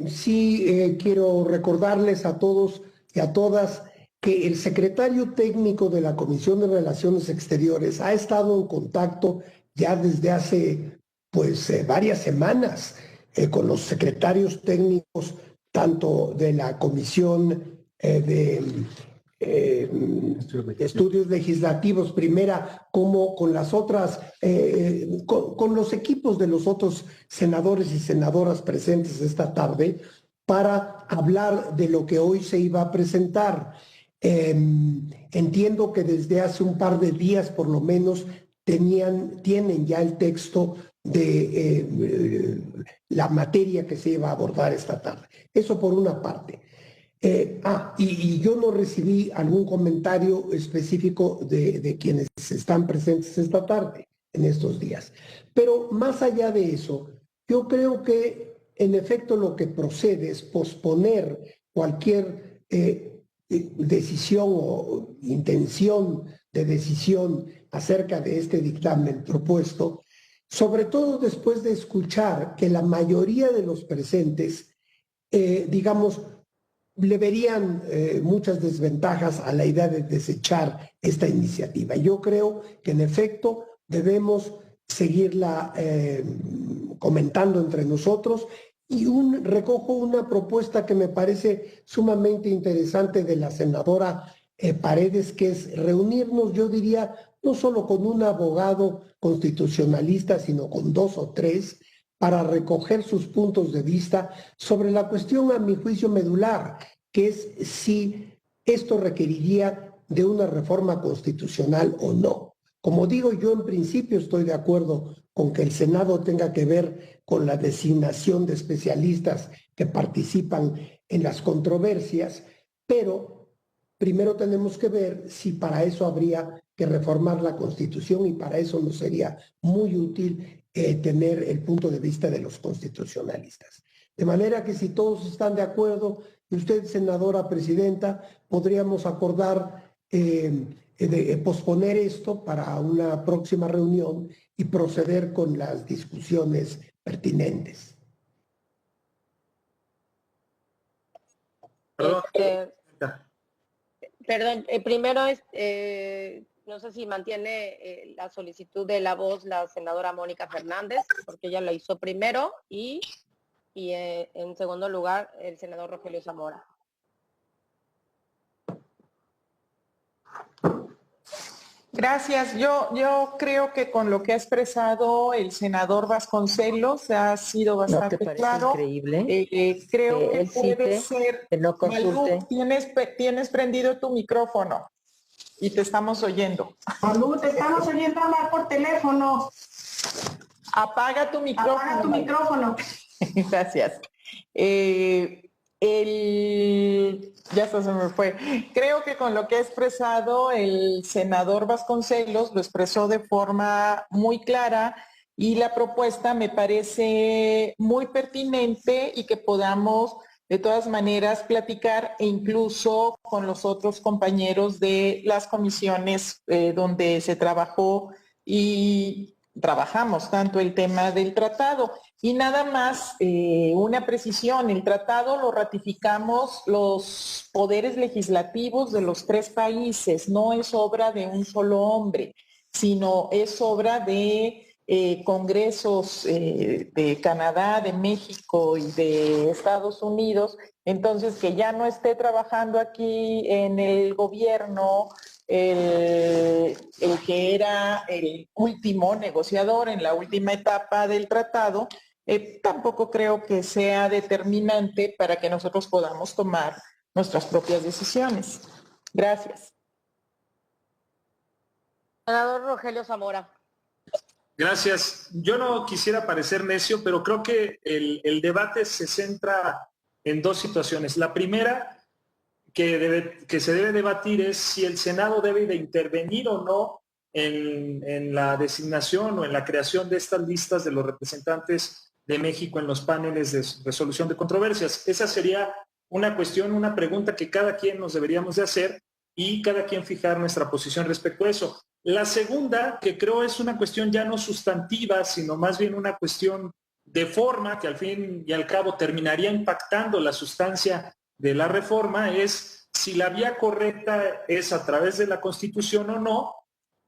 sí quiero recordarles a todos y a todas que el secretario técnico de la Comisión de Relaciones Exteriores ha estado en contacto ya desde hace varias semanas con los secretarios técnicos tanto de la Comisión de Estudios Legislativos primera como con las otras, con los equipos de los otros senadores y senadoras presentes esta tarde para hablar de lo que hoy se iba a presentar. Entiendo que desde hace un par de días por lo menos tienen ya el texto de la materia que se iba a abordar esta tarde. Eso por una parte. Y yo no recibí algún comentario específico de quienes están presentes esta tarde, en estos días. Pero más allá de eso, yo creo que en efecto lo que procede es posponer cualquier decisión o intención de decisión acerca de este dictamen propuesto, sobre todo después de escuchar que la mayoría de los presentes, le verían muchas desventajas a la idea de desechar esta iniciativa. Yo creo que en efecto debemos seguirla comentando entre nosotros y recojo una propuesta que me parece sumamente interesante de la senadora Paredes, que es reunirnos, yo diría, no solo con un abogado constitucionalista, sino con 2 o 3, para recoger sus puntos de vista sobre la cuestión, a mi juicio, medular, que es si esto requeriría de una reforma constitucional o no. Como digo, yo en principio estoy de acuerdo con que el Senado tenga que ver con la designación de especialistas que participan en las controversias, pero primero tenemos que ver si para eso habría que reformar la Constitución, y para eso nos sería muy útil tener el punto de vista de los constitucionalistas. De manera que si todos están de acuerdo, y usted, senadora presidenta, podríamos acordar de posponer esto para una próxima reunión y proceder con las discusiones pertinentes. Perdón, primero no sé si mantiene la solicitud de la voz la senadora Mónica Fernández, porque ella la hizo primero, y en segundo lugar el senador Rogelio Zamora. Gracias. Yo creo que con lo que ha expresado el senador Vasconcelos ha sido bastante claro. Increíble creo que puede ser. Que no consulte. Malú, tienes prendido tu micrófono y te estamos oyendo. Malú, te estamos oyendo hablar por teléfono. Apaga tu micrófono. Apaga tu micrófono. Gracias. Ya se me fue. Creo que con lo que ha expresado el senador Vasconcelos, lo expresó de forma muy clara, y la propuesta me parece muy pertinente y que podamos de todas maneras platicar, e incluso con los otros compañeros de las comisiones donde se trabajó y trabajamos tanto el tema del tratado. Y nada más una precisión: el tratado lo ratificamos los poderes legislativos de los 3 países, no es obra de un solo hombre, sino es obra de congresos de Canadá, de México y de Estados Unidos. Entonces, que ya no esté trabajando aquí en el gobierno el que era el último negociador en la última etapa del tratado, tampoco creo que sea determinante para que nosotros podamos tomar nuestras propias decisiones. Gracias. Senador Rogelio Zamora. Gracias. Yo no quisiera parecer necio, pero creo que el debate se centra en 2 situaciones. La primera, que se debe debatir es si el Senado debe de intervenir o no en la designación o en la creación de estas listas de los representantes de México en los paneles de resolución de controversias. Esa sería una cuestión, una pregunta que cada quien nos deberíamos de hacer y cada quien fijar nuestra posición respecto a eso. La segunda, que creo es una cuestión ya no sustantiva, sino más bien una cuestión de forma, que al fin y al cabo terminaría impactando la sustancia de la reforma, es si la vía correcta es a través de la Constitución o no,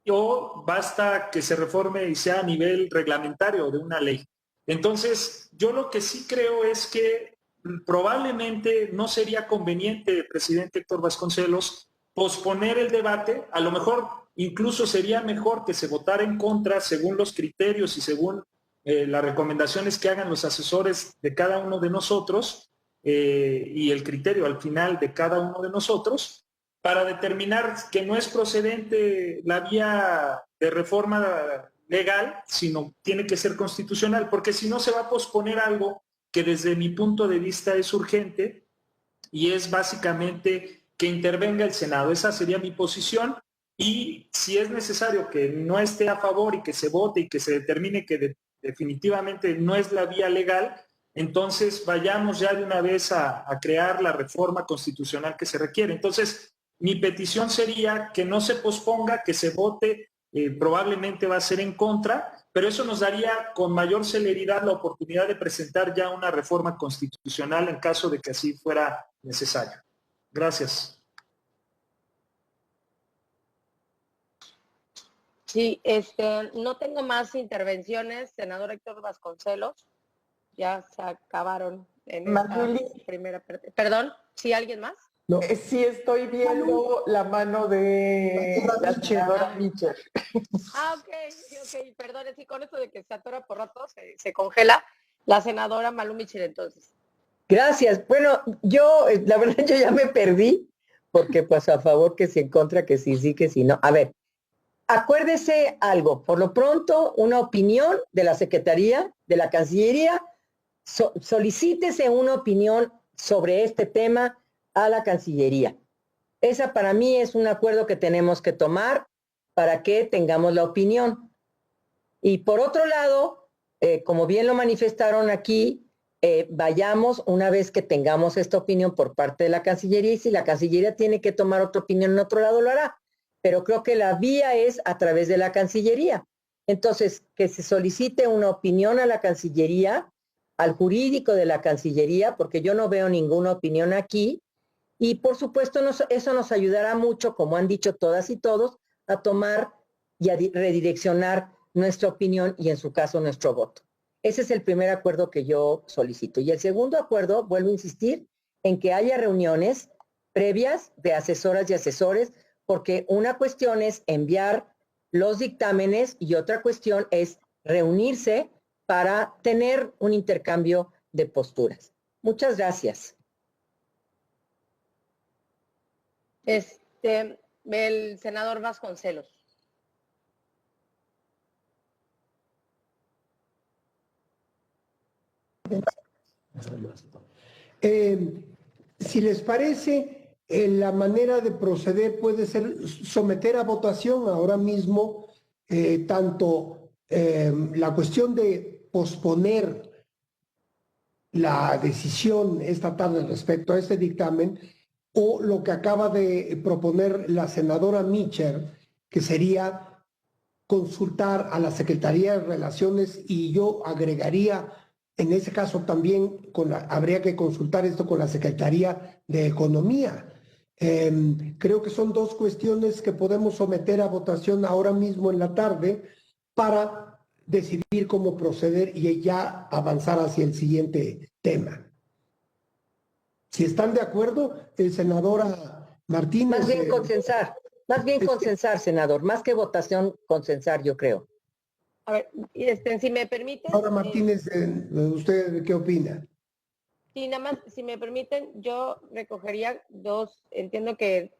o basta que se reforme y sea a nivel reglamentario de una ley. Entonces, yo lo que sí creo es que probablemente no sería conveniente, presidente Héctor Vasconcelos, posponer el debate. A lo mejor incluso sería mejor que se votara en contra según los criterios y según las recomendaciones que hagan los asesores de cada uno de nosotros y el criterio al final de cada uno de nosotros, para determinar que no es procedente la vía de reforma legal, sino tiene que ser constitucional, porque si no se va a posponer algo que desde mi punto de vista es urgente y es básicamente que intervenga el Senado. Esa sería mi posición, y si es necesario que no esté a favor y que se vote y que se determine que definitivamente no es la vía legal, entonces vayamos ya de una vez a crear la reforma constitucional que se requiere. Entonces, mi petición sería que no se posponga, que se vote, probablemente va a ser en contra, pero eso nos daría con mayor celeridad la oportunidad de presentar ya una reforma constitucional en caso de que así fuera necesario. Gracias. Sí, no tengo más intervenciones, senador Héctor Vasconcelos. Ya se acabaron en esta primera parte. Perdón, ¿sí alguien más? No. Sí, estoy viendo la mano de la senadora Mitchell. Ok, perdón, sí, con esto de que se atora por rato, se congela. La senadora Malú Mitchell, entonces. Gracias. Bueno, yo, la verdad, yo ya me perdí, porque pues a favor que si en contra, que sí, que sí no. A ver, acuérdese algo, por lo pronto, una opinión de la Secretaría, de la Cancillería, solicítese una opinión sobre este tema a la Cancillería. Esa para mí es un acuerdo que tenemos que tomar para que tengamos la opinión. Y por otro lado, como bien lo manifestaron aquí, vayamos una vez que tengamos esta opinión por parte de la Cancillería, y si la Cancillería tiene que tomar otra opinión en otro lado, lo hará. Pero creo que la vía es a través de la Cancillería. Entonces, que se solicite una opinión a la Cancillería, al jurídico de la Cancillería, porque yo no veo ninguna opinión aquí, y por supuesto eso nos ayudará mucho, como han dicho todas y todos, a tomar y a redireccionar nuestra opinión y en su caso nuestro voto. Ese es el primer acuerdo que yo solicito. Y el segundo acuerdo, vuelvo a insistir, en que haya reuniones previas de asesoras y asesores, porque una cuestión es enviar los dictámenes y otra cuestión es reunirse para tener un intercambio de posturas. Muchas gracias. El senador Vasconcelos. Si les parece, la manera de proceder puede ser someter a votación ahora mismo tanto la cuestión de posponer la decisión esta tarde respecto a este dictamen, o lo que acaba de proponer la senadora Mitchell, que sería consultar a la Secretaría de Relaciones, y yo agregaría en ese caso también habría que consultar esto con la Secretaría de Economía. Creo que son dos cuestiones que podemos someter a votación ahora mismo en la tarde para decidir cómo proceder y ya avanzar hacia el siguiente tema. Si están de acuerdo, senadora Martínez. Más bien consensar, senador, más que votación, consensar, yo creo. A ver, si me permiten. Ahora Martínez, ¿usted qué opina? Sí, nada más, si me permiten, yo recogería entiendo que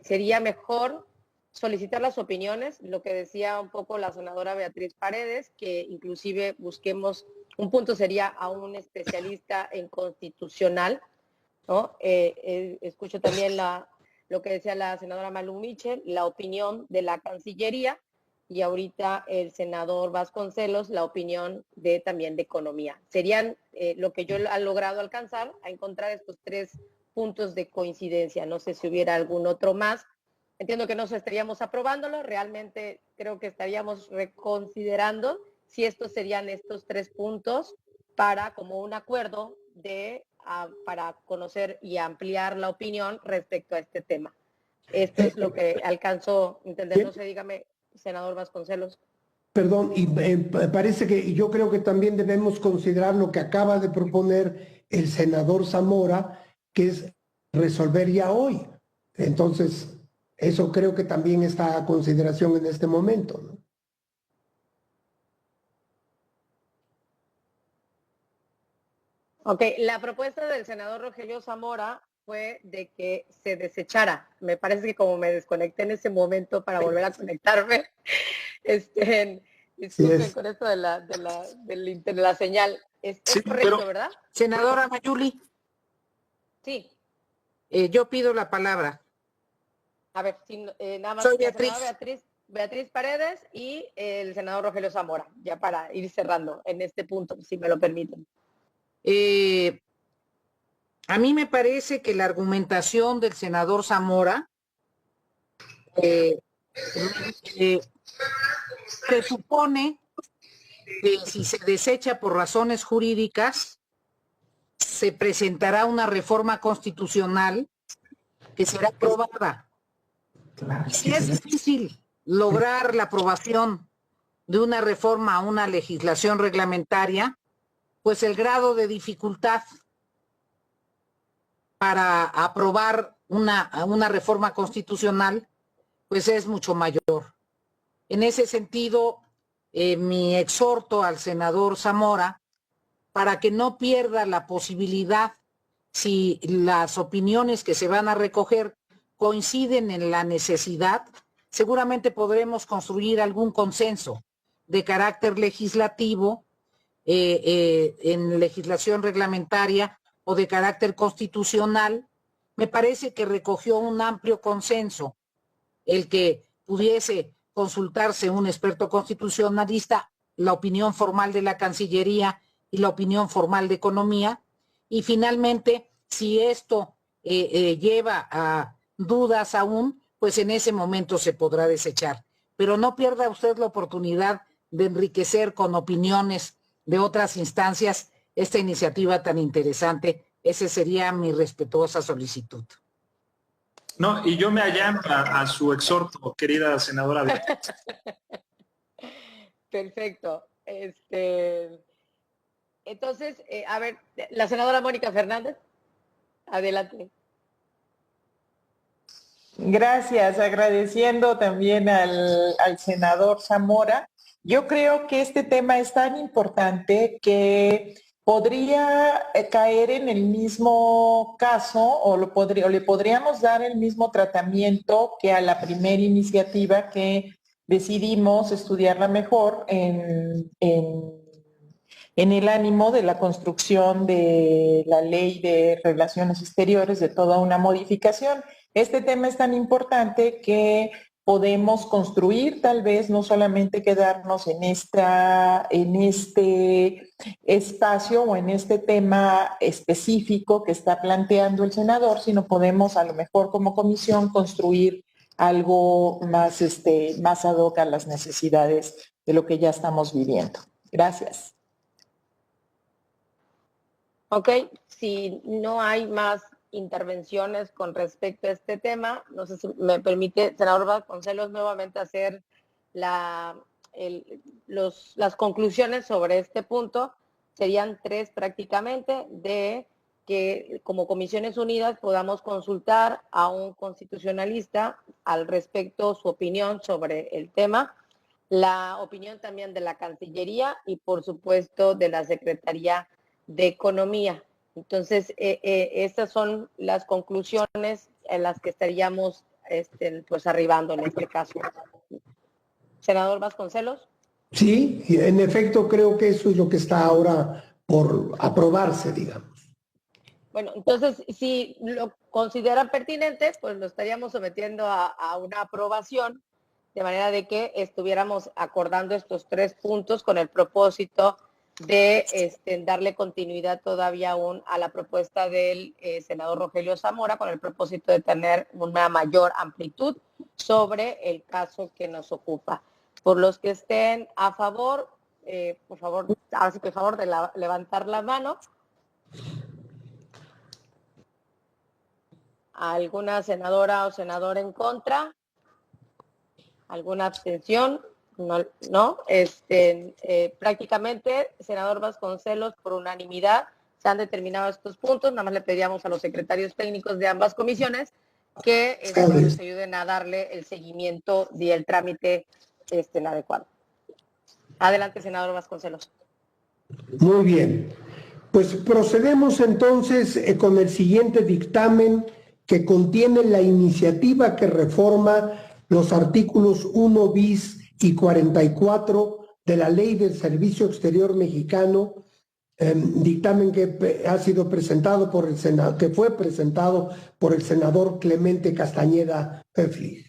sería mejor solicitar las opiniones, lo que decía un poco la senadora Beatriz Paredes, que inclusive busquemos, un punto sería a un especialista en constitucional, ¿no? Escucho también lo que decía la senadora Malú Michel, la opinión de la Cancillería, y ahorita el senador Vasconcelos, la opinión también de Economía. Serían lo que yo he logrado alcanzar, a encontrar estos 3 puntos de coincidencia. No sé si hubiera algún otro más. Entiendo que no estaríamos aprobándolo, realmente creo que estaríamos reconsiderando si estos serían estos 3 puntos para como un acuerdo para conocer y ampliar la opinión respecto a este tema. Esto es lo que alcanzó a entender. No sé, dígame, senador Vasconcelos. Perdón, y parece que yo creo que también debemos considerar lo que acaba de proponer el senador Zamora, que es resolver ya hoy. Entonces, eso creo que también está a consideración en este momento, ¿no? Ok, la propuesta del senador Rogelio Zamora fue de que se desechara. Me parece que como me desconecté en ese momento para volver a conectarme, disculpen con esto de la señal. Es correcto, ¿verdad? Senadora Mayuli. Sí. Yo pido la palabra. A ver, nada más. Soy Beatriz. Beatriz Paredes y el senador Rogelio Zamora, ya para ir cerrando en este punto, si me lo permiten. A mí me parece que la argumentación del senador Zamora se supone que si se desecha por razones jurídicas, se presentará una reforma constitucional que será aprobada. Si es difícil lograr la aprobación de una reforma a una legislación reglamentaria, pues el grado de dificultad para aprobar una reforma constitucional, pues es mucho mayor. En ese sentido, mi exhorto al senador Zamora, para que no pierda la posibilidad, si las opiniones que se van a recoger coinciden en la necesidad, seguramente podremos construir algún consenso de carácter legislativo, en legislación reglamentaria o de carácter constitucional. Me parece que recogió un amplio consenso el que pudiese consultarse un experto constitucionalista, la opinión formal de la Cancillería y la opinión formal de Economía, y finalmente, si esto lleva a dudas aún, pues en ese momento se podrá desechar. Pero no pierda usted la oportunidad de enriquecer con opiniones de otras instancias esta iniciativa tan interesante. Esa sería mi respetuosa solicitud. No, y yo me allano a su exhorto, querida senadora Beatriz. Perfecto. Entonces, a ver, la senadora Mónica Fernández, adelante. Gracias, agradeciendo también al senador Zamora. Yo creo que este tema es tan importante que podría caer en el mismo caso o le podríamos dar el mismo tratamiento que a la primera iniciativa que decidimos estudiarla mejor en el ánimo de la construcción de la Ley de Relaciones Exteriores, de toda una modificación. Este tema es tan importante que podemos construir, tal vez no solamente quedarnos en este espacio o en este tema específico que está planteando el senador, sino podemos a lo mejor como comisión construir algo más, más ad hoc a las necesidades de lo que ya estamos viviendo. Gracias. Ok, si no hay más intervenciones con respecto a este tema, no sé si me permite, senador Vasconcelos, nuevamente hacer las conclusiones sobre este punto. Serían 3 prácticamente, de que como Comisiones Unidas podamos consultar a un constitucionalista al respecto, su opinión sobre el tema, la opinión también de la Cancillería y por supuesto de la Secretaría de Economía. Entonces, estas son las conclusiones en las que estaríamos pues arribando en este caso. Senador Vasconcelos. Sí, en efecto creo que eso es lo que está ahora por aprobarse, digamos. Bueno, entonces, si lo consideran pertinente, pues lo estaríamos sometiendo a una aprobación, de manera de que estuviéramos acordando estos 3 puntos con el propósito de darle continuidad todavía aún a la propuesta del senador Rogelio Zamora, con el propósito de tener una mayor amplitud sobre el caso que nos ocupa. Por los que estén a favor, por favor, ahora sí que favor de levantar la mano. ¿Alguna senadora o senador en contra? ¿Alguna abstención? No. Prácticamente, senador Vasconcelos, por unanimidad, se han determinado estos puntos. Nada más le pediríamos a los secretarios técnicos de ambas comisiones que nos ayuden a darle el seguimiento y el trámite adecuado. Adelante, senador Vasconcelos. Muy bien. Pues procedemos entonces con el siguiente dictamen, que contiene la iniciativa que reforma los artículos 1 bis y 44 de la Ley del Servicio Exterior Mexicano, dictamen que ha sido presentado por el Senado, que fue presentado por el senador Clemente Castañeda Pfeffling.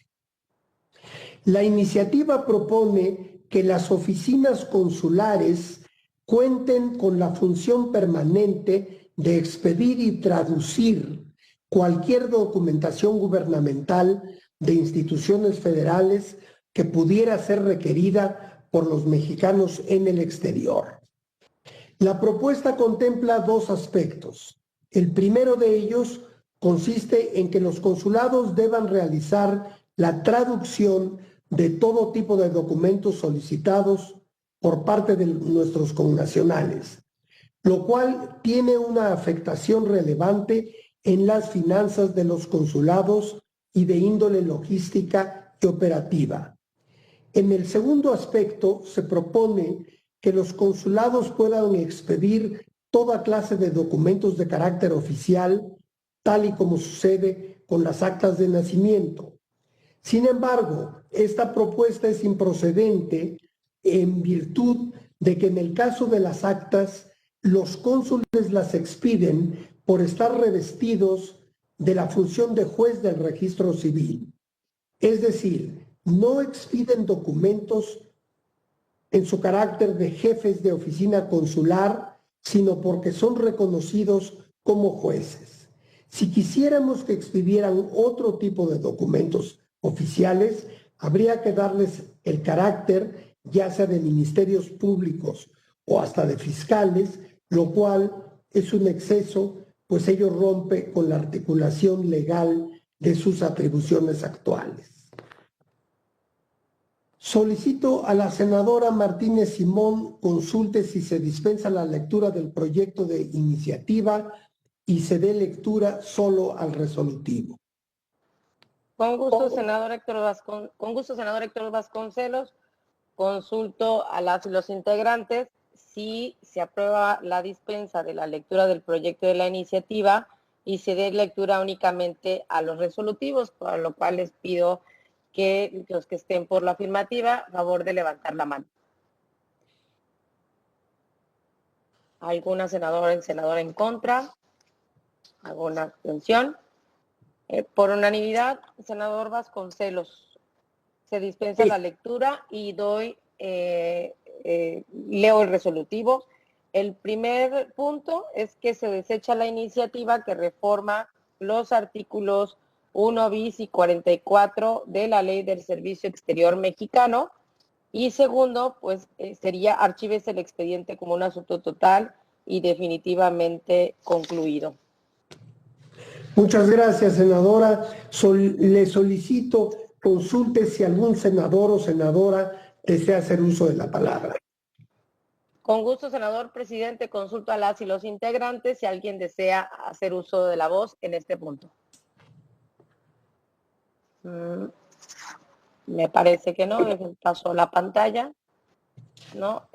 La iniciativa propone que las oficinas consulares cuenten con la función permanente de expedir y traducir cualquier documentación gubernamental de instituciones federales que pudiera ser requerida por los mexicanos en el exterior. La propuesta contempla 2 aspectos. El primero de ellos consiste en que los consulados deban realizar la traducción de todo tipo de documentos solicitados por parte de nuestros connacionales, lo cual tiene una afectación relevante en las finanzas de los consulados y de índole logística y operativa. En el segundo aspecto, se propone que los consulados puedan expedir toda clase de documentos de carácter oficial, tal y como sucede con las actas de nacimiento. Sin embargo, esta propuesta es improcedente en virtud de que en el caso de las actas, los cónsules las expiden por estar revestidos de la función de juez del registro civil. Es decir, no expiden documentos en su carácter de jefes de oficina consular, sino porque son reconocidos como jueces. Si quisiéramos que expidieran otro tipo de documentos oficiales, habría que darles el carácter ya sea de ministerios públicos o hasta de fiscales, lo cual es un exceso, pues ello rompe con la articulación legal de sus atribuciones actuales. Solicito a la senadora Martínez Simón consulte si se dispensa la lectura del proyecto de iniciativa y se dé lectura solo al resolutivo. Con gusto, senador Héctor Vasconcelos. Consulto a las y los integrantes si se aprueba la dispensa de la lectura del proyecto de la iniciativa y se dé lectura únicamente a los resolutivos, por lo cual les pido que los que estén por la afirmativa, a favor de levantar la mano. ¿Alguna senadora en contra? ¿Alguna abstención? Por unanimidad, senador Vasconcelos. Se dispensa la lectura y leo el resolutivo. El primer punto es que se desecha la iniciativa que reforma los artículos 1 bis y 44 de la Ley del Servicio Exterior Mexicano. Y segundo, pues sería archívese el expediente como un asunto total y definitivamente concluido. Muchas gracias, senadora. Le solicito consulte si algún senador o senadora desea hacer uso de la palabra. Con gusto, senador presidente, consulto a las y los integrantes si alguien desea hacer uso de la voz en este punto. Me parece que no, paso la pantalla. No,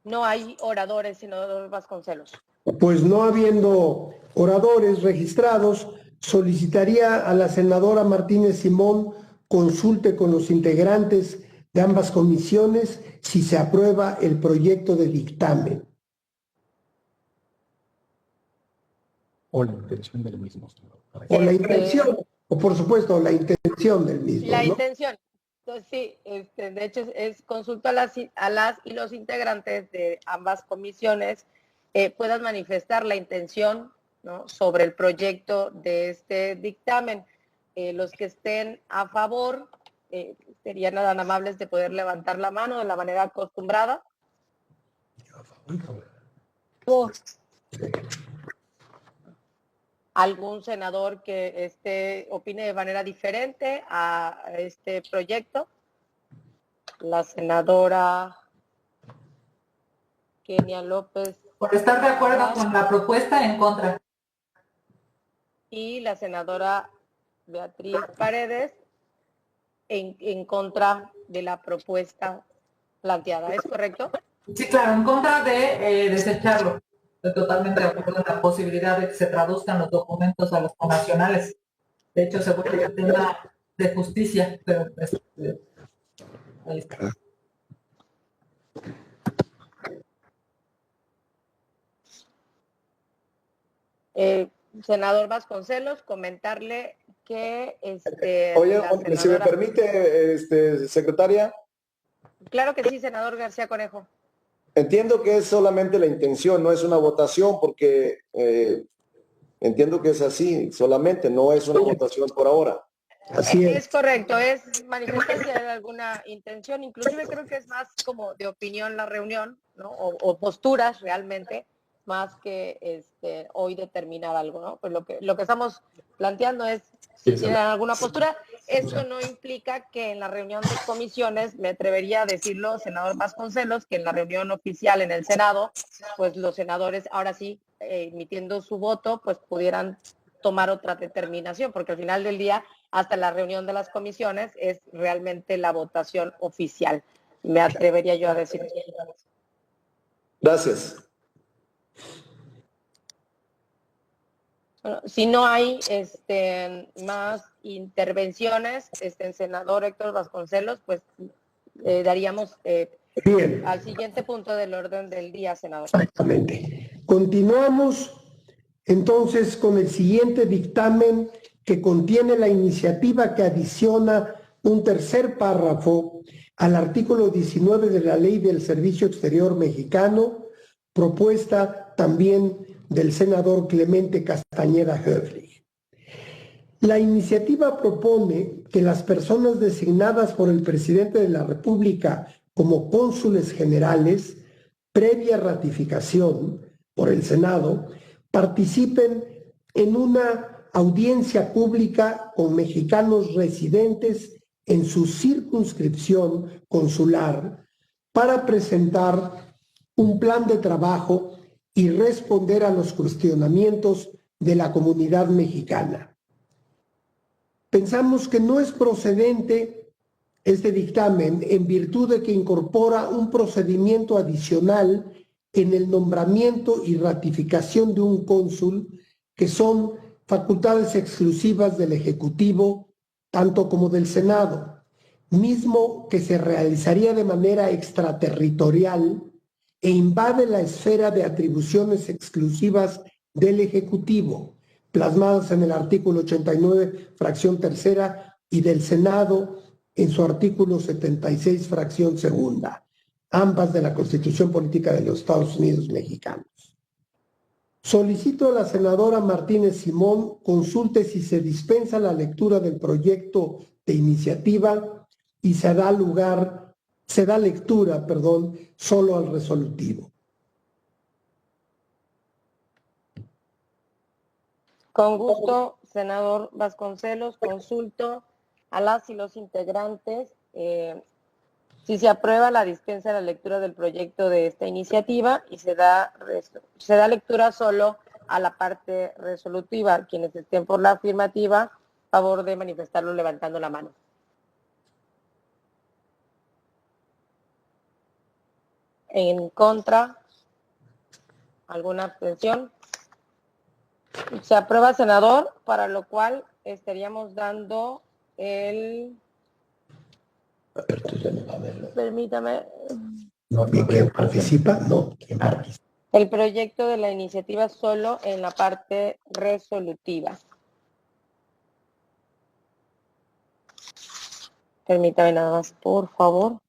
no hay oradores, senador Vasconcelos. Pues no habiendo oradores registrados, solicitaría a la senadora Martínez Simón consulte con los integrantes de ambas comisiones si se aprueba el proyecto de dictamen. O la intención del mismo. O la intención, o por supuesto, la intención del mismo. La ¿no? intención. Entonces, sí, de hecho es consulta a las y los integrantes de ambas comisiones puedan manifestar la intención, ¿no?, sobre el proyecto de este dictamen. Los que estén a favor serían tan amables de poder levantar la mano de la manera acostumbrada. ¿Algún senador que opine de manera diferente a este proyecto? La senadora Kenia López. Por estar de acuerdo con la propuesta, en contra. Y la senadora Beatriz Paredes en contra de la propuesta planteada. ¿Es correcto? Sí, claro, en contra de desecharlo. Estoy totalmente de acuerdo en la posibilidad de que se traduzcan los documentos a los connacionales. De hecho, se vuelve un tema de justicia, pero ahí está. Senador Vasconcelos, comentarle que Oye, senadora... si me permite, secretaria. Claro que sí, senador García Conejo. Entiendo que es solamente la intención, no es una votación, porque entiendo que es así, solamente, no es una votación por ahora. Así es. Es correcto, es manifestar si hay alguna intención, inclusive creo que es más como de opinión la reunión, ¿no? O posturas realmente, más que hoy determinar algo, ¿no? Pues lo que estamos planteando es si tienen alguna postura. Esto no implica que en la reunión de comisiones, me atrevería a decirlo, senador Vasconcelos, que en la reunión oficial en el Senado, pues los senadores ahora sí, emitiendo su voto, pues pudieran tomar otra determinación, porque al final del día, hasta la reunión de las comisiones, es realmente la votación oficial. Me atrevería yo a decir. Gracias. Bueno, si no hay más intervenciones, senador Héctor Vasconcelos, pues daríamos al siguiente punto del orden del día, senador. Exactamente. Continuamos entonces con el siguiente dictamen que contiene la iniciativa que adiciona un tercer párrafo al artículo 19 de la Ley del Servicio Exterior Mexicano, propuesta también del senador Clemente Castañeda Höfling. La iniciativa propone que las personas designadas por el presidente de la República como cónsules generales, previa ratificación por el Senado, participen en una audiencia pública con mexicanos residentes en su circunscripción consular para presentar un plan de trabajo y responder a los cuestionamientos de la comunidad mexicana. Pensamos que no es procedente este dictamen en virtud de que incorpora un procedimiento adicional en el nombramiento y ratificación de un cónsul, que son facultades exclusivas del Ejecutivo, tanto como del Senado, mismo que se realizaría de manera extraterritorial e invade la esfera de atribuciones exclusivas del Ejecutivo, plasmadas en el artículo 89, fracción tercera, y del Senado en su artículo 76, fracción segunda, ambas de la Constitución Política de los Estados Unidos Mexicanos. Solicito a la senadora Martínez Simón consulte si se dispensa la lectura del proyecto de iniciativa y se da lectura, solo al resolutivo. Con gusto, senador Vasconcelos, consulto a las y los integrantes si se aprueba la dispensa de la lectura del proyecto de esta iniciativa y se da lectura solo a la parte resolutiva. Quienes estén por la afirmativa, favor de manifestarlo levantando la mano. En contra, ¿alguna abstención? Se aprueba, senador, para lo cual estaríamos dando el Permítame. No, ¿quién participa? No, ¿quién participa? El proyecto de la iniciativa solo en la parte resolutiva. Permítame nada más, por favor.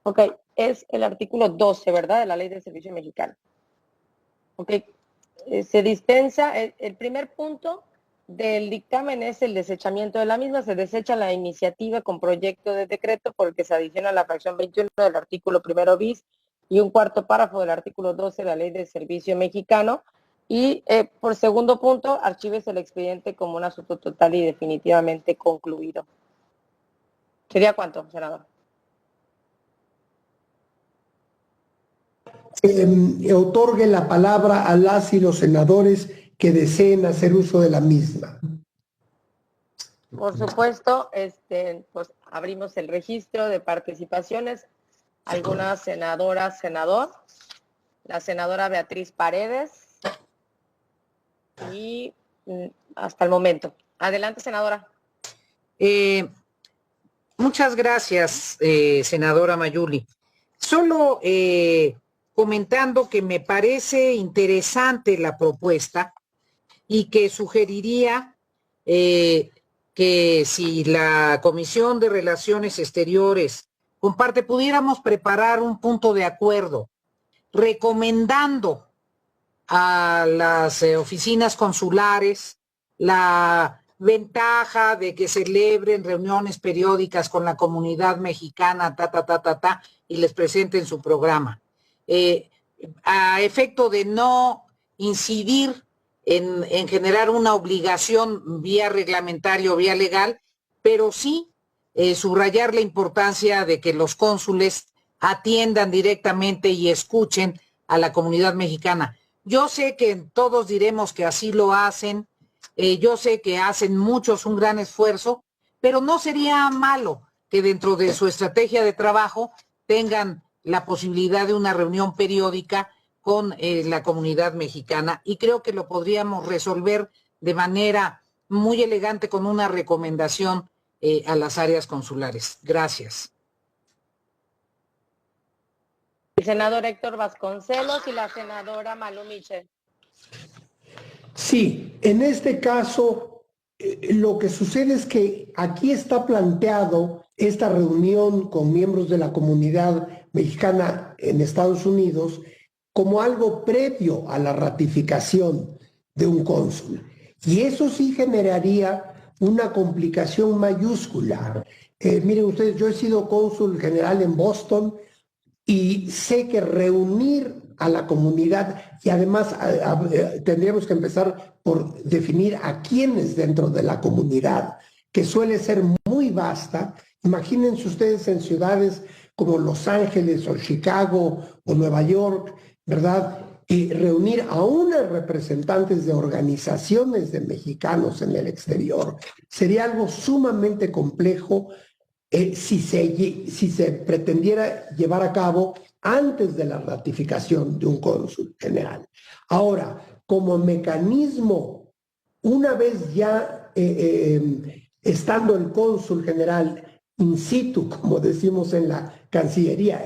Ok, es el artículo 12, ¿verdad? De la Ley de Servicio Mexicano. Ok, se dispensa, el primer punto del dictamen es el desechamiento de la misma. Se desecha la iniciativa con proyecto de decreto porque se adiciona la fracción 21 del artículo 1 bis y un cuarto párrafo del artículo 12 de la Ley de Servicio Mexicano. Y por segundo punto, archives el expediente como un asunto total y definitivamente concluido. ¿Sería cuánto, senador? Otorgue la palabra a las y los senadores que deseen hacer uso de la misma. Por supuesto, pues abrimos el registro de participaciones. ¿Alguna senadora, senador? La senadora Beatriz Paredes. Y hasta el momento. Adelante, senadora. Muchas gracias, senadora Mayuli. Solo comentando que me parece interesante la propuesta y que sugeriría que si la Comisión de Relaciones Exteriores comparte, pudiéramos preparar un punto de acuerdo recomendando a las oficinas consulares la ventaja de que celebren reuniones periódicas con la comunidad mexicana, y les presenten su programa. A efecto de no incidir en generar una obligación vía reglamentaria o vía legal, pero sí subrayar la importancia de que los cónsules atiendan directamente y escuchen a la comunidad mexicana. Yo sé que todos diremos que así lo hacen, yo sé que hacen muchos un gran esfuerzo, pero no sería malo que dentro de su estrategia de trabajo tengan la posibilidad de una reunión periódica con la comunidad mexicana, y creo que lo podríamos resolver de manera muy elegante con una recomendación a las áreas consulares. Gracias. El senador Héctor Vasconcelos y la senadora Malú Michel. Sí, en este caso lo que sucede es que aquí está planteado esta reunión con miembros de la comunidad mexicana en Estados Unidos como algo previo a la ratificación de un cónsul. Y eso sí generaría una complicación mayúscula. Miren ustedes, yo he sido cónsul general en Boston y sé que reunir a la comunidad, y además tendríamos que empezar por definir a quiénes dentro de la comunidad, que suele ser muy vasta. Imagínense ustedes en ciudades como Los Ángeles o Chicago o Nueva York, ¿verdad? Y reunir a unos representantes de organizaciones de mexicanos en el exterior sería algo sumamente complejo si se pretendiera llevar a cabo antes de la ratificación de un cónsul general. Ahora, como mecanismo, una vez ya estando el cónsul general in situ, como decimos en la Cancillería,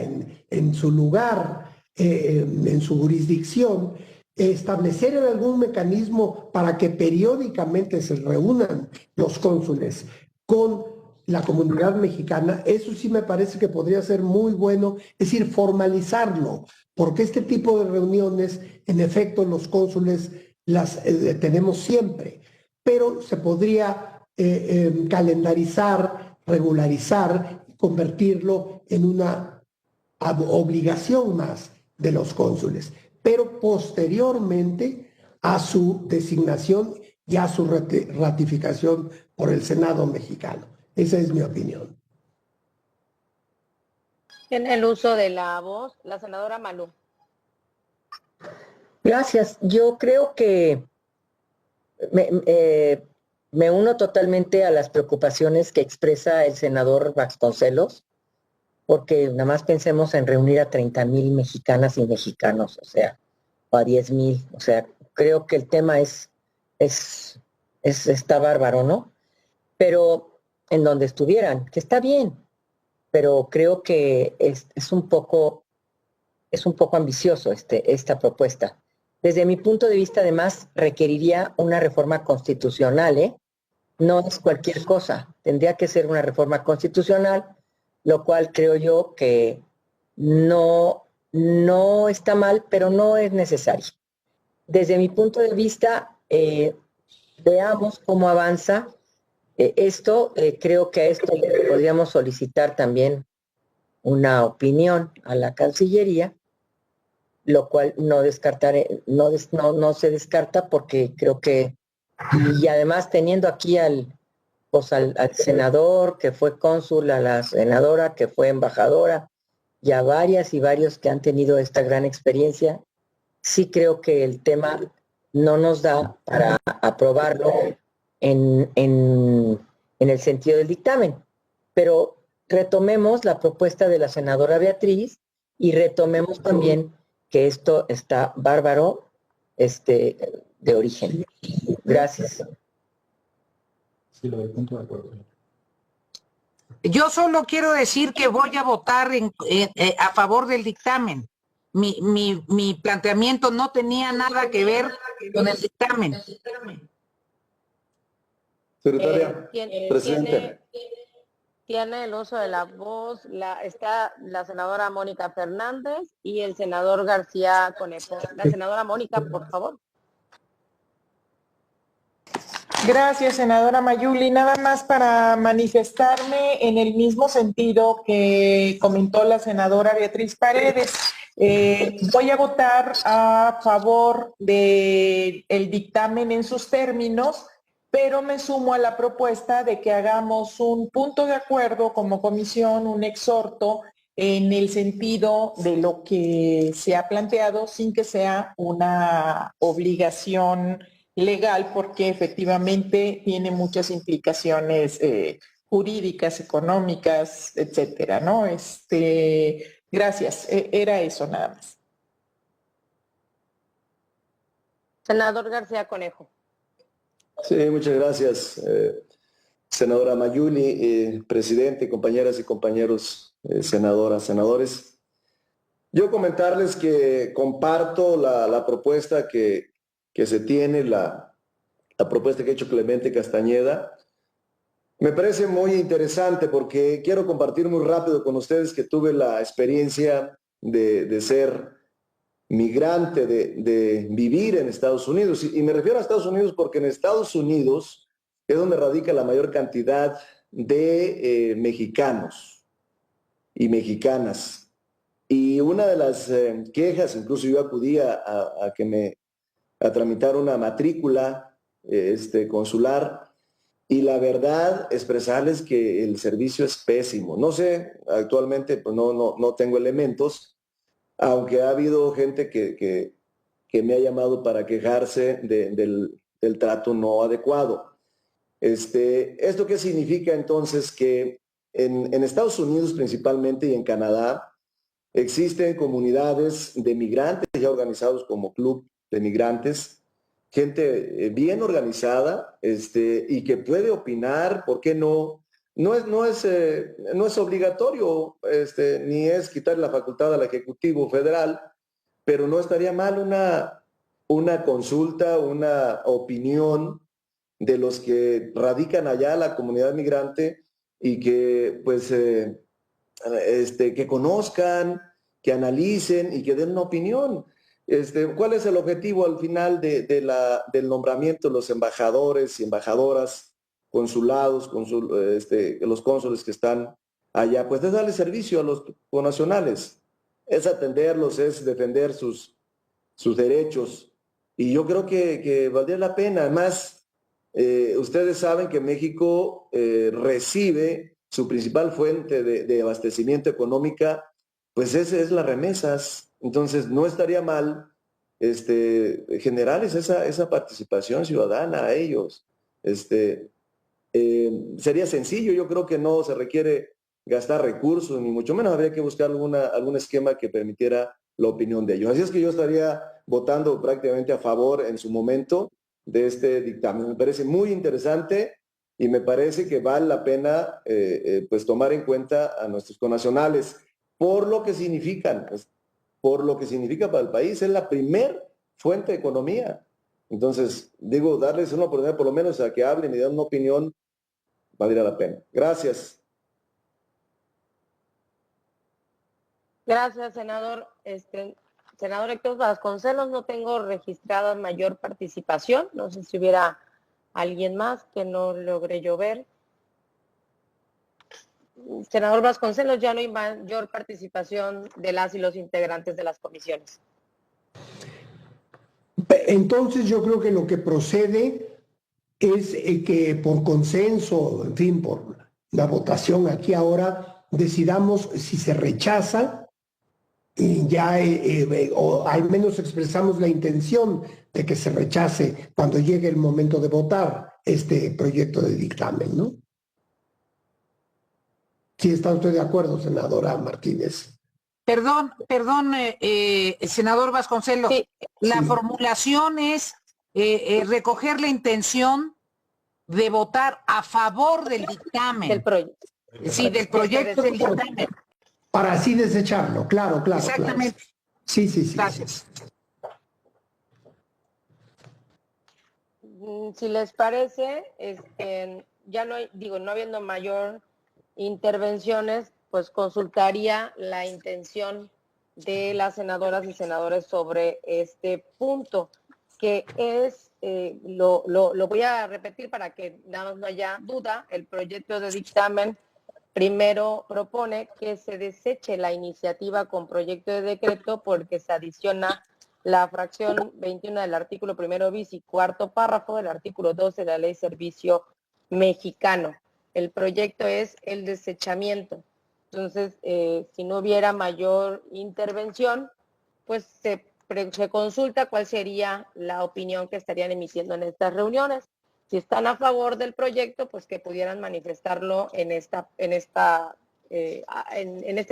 en su lugar, en su jurisdicción, establecer algún mecanismo para que periódicamente se reúnan los cónsules con la comunidad mexicana, eso sí me parece que podría ser muy bueno, es decir, formalizarlo, porque este tipo de reuniones, en efecto, los cónsules las tenemos siempre, pero se podría calendarizar, regularizar y convertirlo en una obligación más de los cónsules, pero posteriormente a su designación y a su ratificación por el Senado mexicano. Esa es mi opinión. En el uso de la voz, la senadora Malú. Gracias. Yo creo que me uno totalmente a las preocupaciones que expresa el senador Vasconcelos, porque nada más pensemos en reunir a 30,000 mexicanas y mexicanos, o sea, o a 10,000, o sea, creo que el tema está bárbaro, ¿no? pero en donde estuvieran, que está bien, pero creo que es un poco ambicioso esta propuesta. Desde mi punto de vista, además, requeriría una reforma constitucional, ¿eh? No es cualquier cosa, tendría que ser una reforma constitucional, lo cual creo yo que no está mal, pero no es necesario. Desde mi punto de vista, veamos cómo avanza esto. Creo que a esto le podríamos solicitar también una opinión a la Cancillería, lo cual no se descarta porque creo que, y además teniendo aquí al senador que fue cónsul, a la senadora que fue embajadora, y a varias y varios que han tenido esta gran experiencia, sí creo que el tema no nos da para aprobarlo en el sentido del dictamen. Pero retomemos la propuesta de la senadora Beatriz y retomemos también que esto está bárbaro de origen. Gracias. Sí, lo del punto de acuerdo. Yo solo quiero decir que voy a votar a favor del dictamen. Mi planteamiento no tenía nada que ver con el dictamen. Secretaria, presidente. Tiene el uso de la voz, está la senadora Mónica Fernández y el senador García Conejo. La senadora Mónica, por favor. Gracias, senadora Mayuli. Nada más para manifestarme en el mismo sentido que comentó la senadora Beatriz Paredes. Voy a votar a favor del dictamen en sus términos, pero me sumo a la propuesta de que hagamos un punto de acuerdo como comisión, un exhorto en el sentido de lo que se ha planteado sin que sea una obligación legal, porque efectivamente tiene muchas implicaciones jurídicas, económicas, etcétera, ¿no? Gracias, era eso nada más. Senador García Conejo. Sí, muchas gracias, senadora Mayuli, presidente, compañeras y compañeros, senadoras, senadores. Yo comentarles que comparto la propuesta que se tiene, la propuesta que ha hecho Clemente Castañeda. Me parece muy interesante porque quiero compartir muy rápido con ustedes que tuve la experiencia de ser migrante, de vivir en Estados Unidos. Y me refiero a Estados Unidos porque en Estados Unidos es donde radica la mayor cantidad de mexicanos y mexicanas. Y una de las quejas, incluso yo acudí a tramitar una matrícula consular, y la verdad, expresarles que el servicio es pésimo. No sé, actualmente pues no tengo elementos, aunque ha habido gente que me ha llamado para quejarse del trato no adecuado. ¿Esto qué significa entonces? Que en Estados Unidos principalmente y en Canadá existen comunidades de migrantes ya organizados como club de migrantes, gente bien organizada y que puede opinar. ¿Por qué no? No es obligatorio, ni es quitar la facultad al Ejecutivo Federal, pero no estaría mal una consulta, una opinión de los que radican allá, la comunidad migrante, y que pues que conozcan, que analicen y que den una opinión. ¿Cuál es el objetivo al final del nombramiento de los embajadores y embajadoras, consulados, los cónsules que están allá? Pues es darle servicio a los connacionales, es atenderlos, es defender sus derechos. Y yo creo que valdría la pena. Además, ustedes saben que México recibe su principal fuente de abastecimiento económica, pues ese es las remesas. Entonces, no estaría mal generarles esa participación ciudadana a ellos. Sería sencillo, yo creo que no se requiere gastar recursos, ni mucho menos habría que buscar algún esquema que permitiera la opinión de ellos. Así es que yo estaría votando prácticamente a favor en su momento de este dictamen. Me parece muy interesante y me parece que vale la pena pues tomar en cuenta a nuestros connacionales por lo que significan, por lo que significa para el país. Es la primer fuente de economía. Entonces, digo, darles una oportunidad por lo menos a que hablen y den una opinión, valdría la pena. Gracias. Gracias, senador. Senador Héctor Vasconcelos, no tengo registrada mayor participación. No sé si hubiera alguien más que no logré yo ver. Senador Vasconcelos, ya no hay mayor participación de las y los integrantes de las comisiones. Entonces yo creo que lo que procede es que por consenso, en fin, por la votación aquí ahora, decidamos si se rechaza y ya, o al menos expresamos la intención de que se rechace cuando llegue el momento de votar este proyecto de dictamen, ¿no? ¿Sí está usted de acuerdo, senadora Martínez? Perdón, senador Vasconcelos. Sí. La formulación es recoger la intención de votar a favor del dictamen. Del proyecto. Sí, del proyecto del dictamen. Para así desecharlo, claro. Exactamente. Claro. Sí. Gracias. Si les parece, ya no habiendo mayor intervenciones, pues consultaría la intención de las senadoras y senadores sobre este punto, que es, lo voy a repetir para que nada más no haya duda. El proyecto de dictamen primero propone que se deseche la iniciativa con proyecto de decreto porque se adiciona la fracción 21 del artículo 1 bis y 4º párrafo del artículo 12 de la Ley Servicio Mexicano. El proyecto es el desechamiento. Entonces, si no hubiera mayor intervención, pues se consulta cuál sería la opinión que estarían emitiendo en estas reuniones. Si están a favor del proyecto, pues que pudieran manifestarlo en este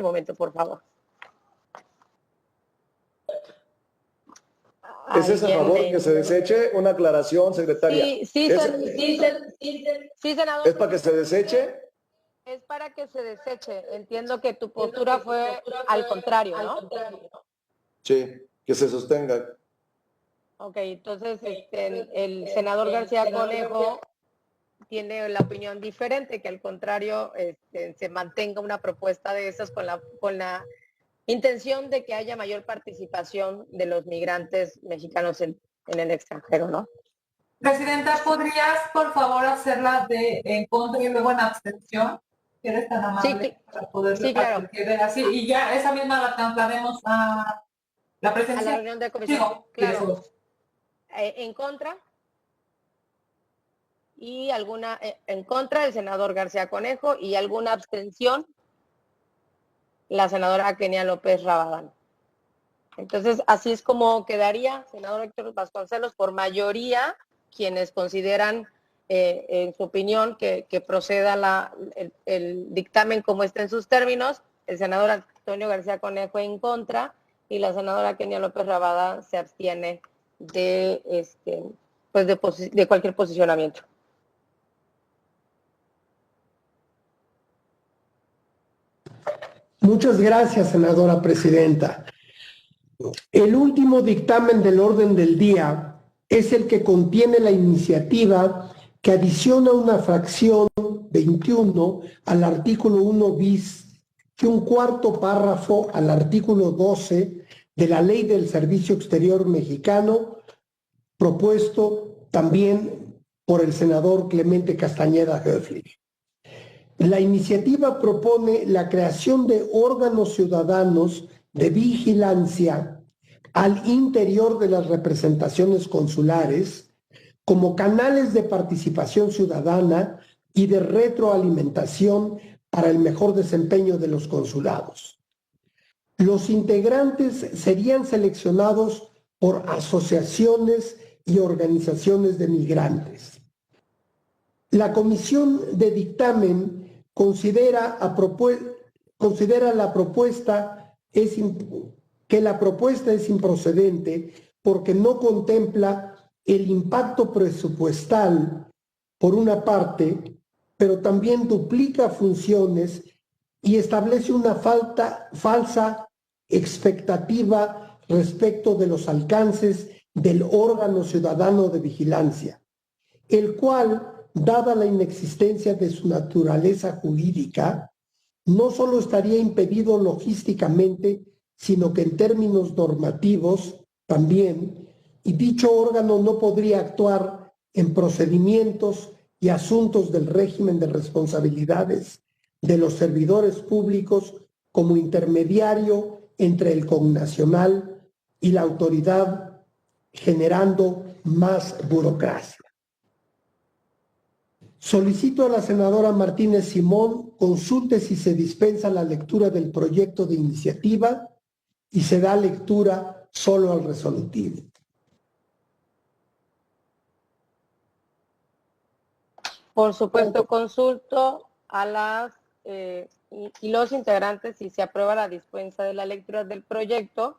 momento, por favor. ¿Es ese a favor que se deseche? Una aclaración, secretaria. Sí, senador. ¿Es para que se deseche? Es para que se deseche. Entiendo que tu postura fue al contrario, ¿no? Sí, que se sostenga. Ok, entonces el senador García Conejo tiene la opinión diferente, que al contrario se mantenga una propuesta de esas con la intención de que haya mayor participación de los migrantes mexicanos en el extranjero, ¿no? Presidenta, ¿podrías por favor hacerla de en contra y luego en abstención? ¿Eres tan amable para poder claro. Que quede así? Y ya esa misma la trasladaremos a la presencia. A la reunión de comisión. Digo, claro. En contra. Y alguna en contra del senador García Conejo y alguna abstención la senadora Kenia López Rabadán. Entonces, así es como quedaría, senador Héctor Vasconcelos, por mayoría, quienes consideran, en su opinión, que proceda el dictamen como está en sus términos, el senador Antonio García Conejo en contra y la senadora Kenia López Rabadán se abstiene de cualquier posicionamiento. Muchas gracias, senadora presidenta. El último dictamen del orden del día es el que contiene la iniciativa que adiciona una fracción 21 al artículo 1 bis y un cuarto párrafo al artículo 12 de la Ley del Servicio Exterior Mexicano, propuesto también por el senador Clemente Castañeda Höfling. La iniciativa propone la creación de órganos ciudadanos de vigilancia al interior de las representaciones consulares como canales de participación ciudadana y de retroalimentación para el mejor desempeño de los consulados. Los integrantes serían seleccionados por asociaciones y organizaciones de migrantes. La comisión de dictamen considera que la propuesta es improcedente porque no contempla el impacto presupuestal por una parte, pero también duplica funciones y establece una falsa expectativa respecto de los alcances del órgano ciudadano de vigilancia, el cual, dada la inexistencia de su naturaleza jurídica, no solo estaría impedido logísticamente, sino que en términos normativos también, y dicho órgano no podría actuar en procedimientos y asuntos del régimen de responsabilidades de los servidores públicos como intermediario entre el connacional y la autoridad, generando más burocracia. Solicito a la senadora Martínez Simón consulte si se dispensa la lectura del proyecto de iniciativa y se da lectura solo al resolutivo. Por supuesto, consulto a las y los integrantes si se aprueba la dispensa de la lectura del proyecto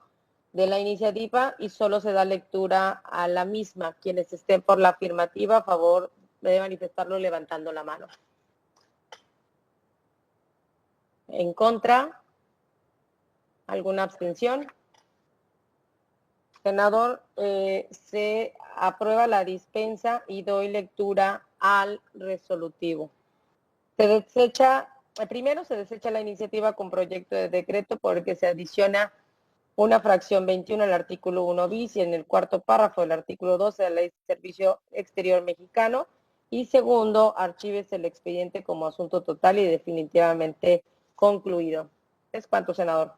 de la iniciativa y solo se da lectura a la misma. Quienes estén por la afirmativa, a favor de manifestarlo levantando la mano. ¿En contra? ¿Alguna abstención? Senador, se aprueba la dispensa y doy lectura al resolutivo. Primero se desecha la iniciativa con proyecto de decreto porque se adiciona una fracción 21 al artículo 1 bis y en el cuarto párrafo del artículo 12 de la Ley de Servicio Exterior Mexicano. Y segundo, archívese el expediente como asunto total y definitivamente concluido. ¿Es cuánto, senador?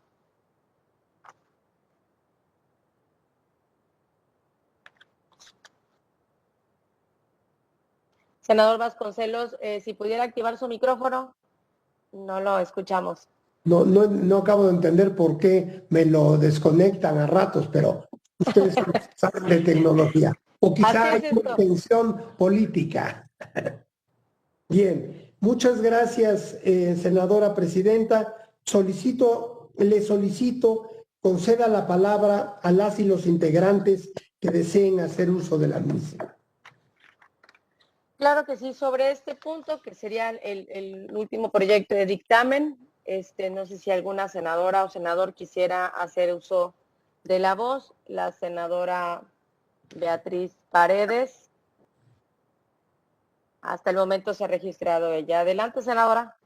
Senador Vasconcelos, si pudiera activar su micrófono, no lo escuchamos. No acabo de entender por qué me lo desconectan a ratos, pero ustedes saben de tecnología. O quizá hay una intención política. Bien, muchas gracias, senadora presidenta. Le solicito conceda la palabra a las y los integrantes que deseen hacer uso de la misma. Claro que sí, sobre este punto, que sería el último proyecto de dictamen, no sé si alguna senadora o senador quisiera hacer uso de la voz. La senadora Beatriz Paredes. Hasta el momento se ha registrado ella. Adelante, senadora.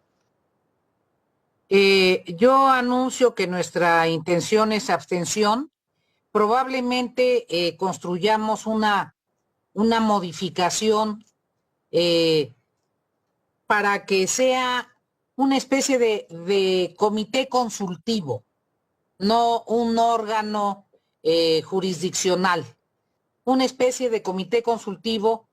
Yo anuncio que nuestra intención es abstención. Probablemente construyamos una modificación para que sea una especie de comité consultivo, no un órgano jurisdiccional, una especie de comité consultivo